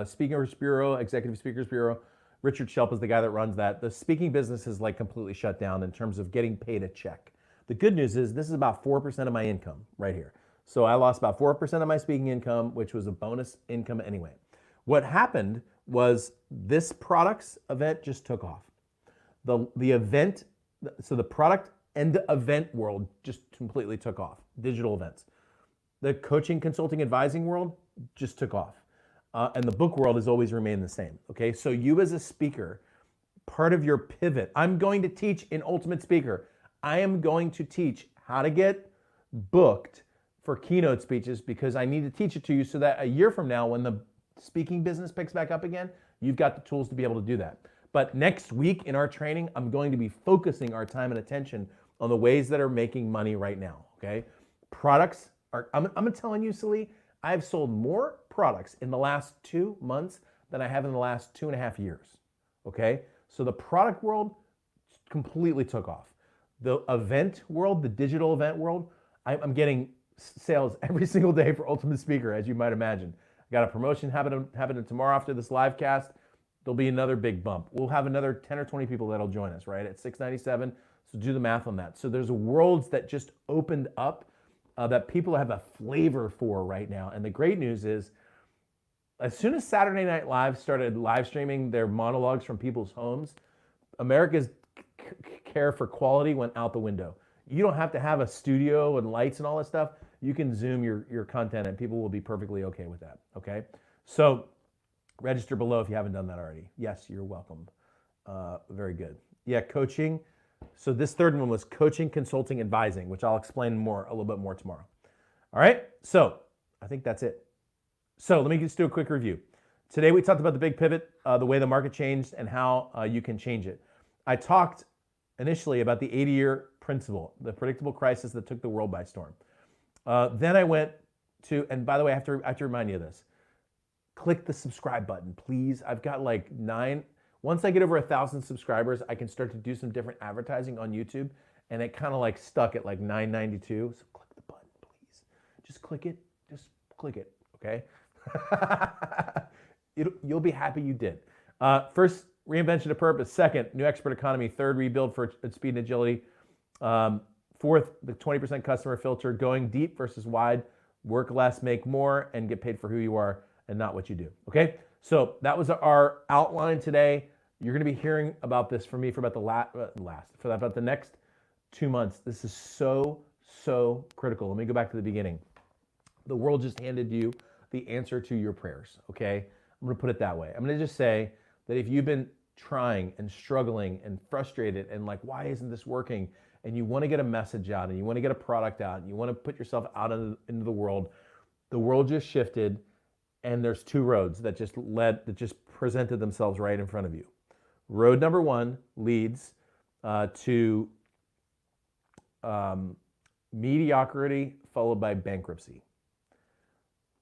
S1: Speakers Bureau, Executive Speakers Bureau. Richard Shelp is the guy that runs that. The speaking business is like completely shut down in terms of getting paid a check. The good news is this is about 4% of my income right here. So I lost about 4% of my speaking income, which was a bonus income anyway. What happened was this products event just took off. The event, so the product and the event world just completely took off, digital events. The coaching, consulting, advising world just took off. And the book world has always remained the same, okay? So you as a speaker, part of your pivot, I'm going to teach in Ultimate Speaker. I am going to teach how to get booked for keynote speeches because I need to teach it to you so that a year from now, when the speaking business picks back up again, you've got the tools to be able to do that. But next week in our training, I'm going to be focusing our time and attention on the ways that are making money right now, okay? Products are, I'm telling you, Sali, I've sold more products in the last 2 months than I have in the last 2.5 years, okay? So the product world completely took off. The event world, the digital event world, I'm getting sales every single day for Ultimate Speaker, as you might imagine. I got a promotion happening tomorrow after this live cast. There'll be another big bump. We'll have another 10 or 20 people that'll join us, right, at $697. So do the math on that. So there's worlds that just opened up that people have a flavor for right now. And the great news is, as soon as Saturday Night Live started live streaming their monologues from people's homes, America's care for quality went out the window. You don't have to have a studio and lights and all that stuff. You can Zoom your content and people will be perfectly okay with that, okay? So register below if you haven't done that already. Yes, you're welcome. Very good. Yeah, coaching. So this third one was coaching, consulting, advising, which I'll explain a little bit more tomorrow. All right, so I think that's it. So let me just do a quick review. Today we talked about the big pivot, the way the market changed and how you can change it. I talked initially about the 80-year principle, the predictable crisis that took the world by storm. Then I went to, and by the way, I have to remind you of this. Click the subscribe button, please. I've got like 9. Once I get over 1,000 subscribers, I can start to do some different advertising on YouTube, and it kind of like stuck at like 992. So click the button, please. Just click it. Just click it, okay? You'll be happy you did. First, reinvention of purpose. Second, new expert economy. Third, rebuild for speed and agility. Fourth, the 20% customer filter. Going deep versus wide. Work less, make more, and get paid for who you are and not what you do. Okay? So that was our outline today. You're going to be hearing about this from me for about about the next 2 months. This is so critical. Let me go back to the beginning. The world just handed you the answer to your prayers, okay? I'm going to put it that way. I'm going to just say that if you've been trying and struggling and frustrated and like, why isn't this working? And you want to get a message out and you want to get a product out and you want to put yourself out into the world, The world just shifted, and there's two roads that just presented themselves right in front of you. Road number one leads to mediocrity followed by bankruptcy.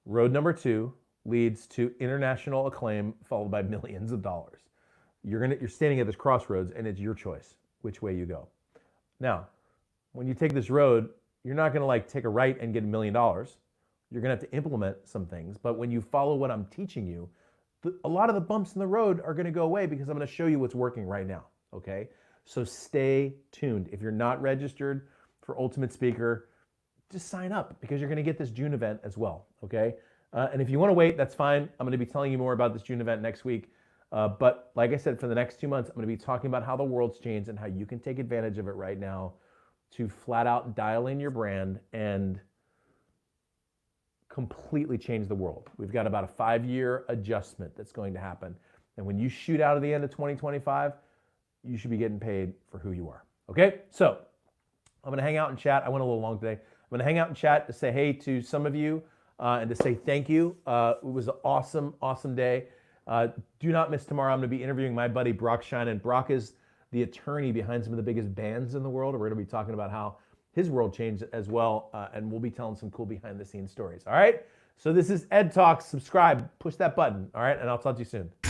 S1: Road number two leads to international acclaim followed by millions of dollars. You're standing at this crossroads, and it's your choice which way you go. Now, when you take this road, you're not going to like take a right and get $1 million. You're going to have to implement some things. But when you follow what I'm teaching you, a lot of the bumps in the road are going to go away because I'm going to show you what's working right now. Okay? So stay tuned. If you're not registered for Ultimate Speaker, just sign up because you're going to get this June event as well. Okay? And if you want to wait, that's fine. I'm going to be telling you more about this June event next week. But like I said, for the next 2 months, I'm going to be talking about how the world's changed and how you can take advantage of it right now to flat out dial in your brand and completely change the world. We've got about a 5-year adjustment that's going to happen. And when you shoot out at the end of 2025, you should be getting paid for who you are. Okay? So I'm going to hang out and chat. I went a little long today. I'm going to hang out and chat to say hey to some of you and to say thank you. It was an awesome, awesome day. Do not miss tomorrow. I'm going to be interviewing my buddy Brock Shine. Brock is the attorney behind some of the biggest bands in the world. We're going to be talking about how his world changed as well, and we'll be telling some cool behind-the-scenes stories. All right? So this is EdTalks. Subscribe. Push that button. All right? And I'll talk to you soon.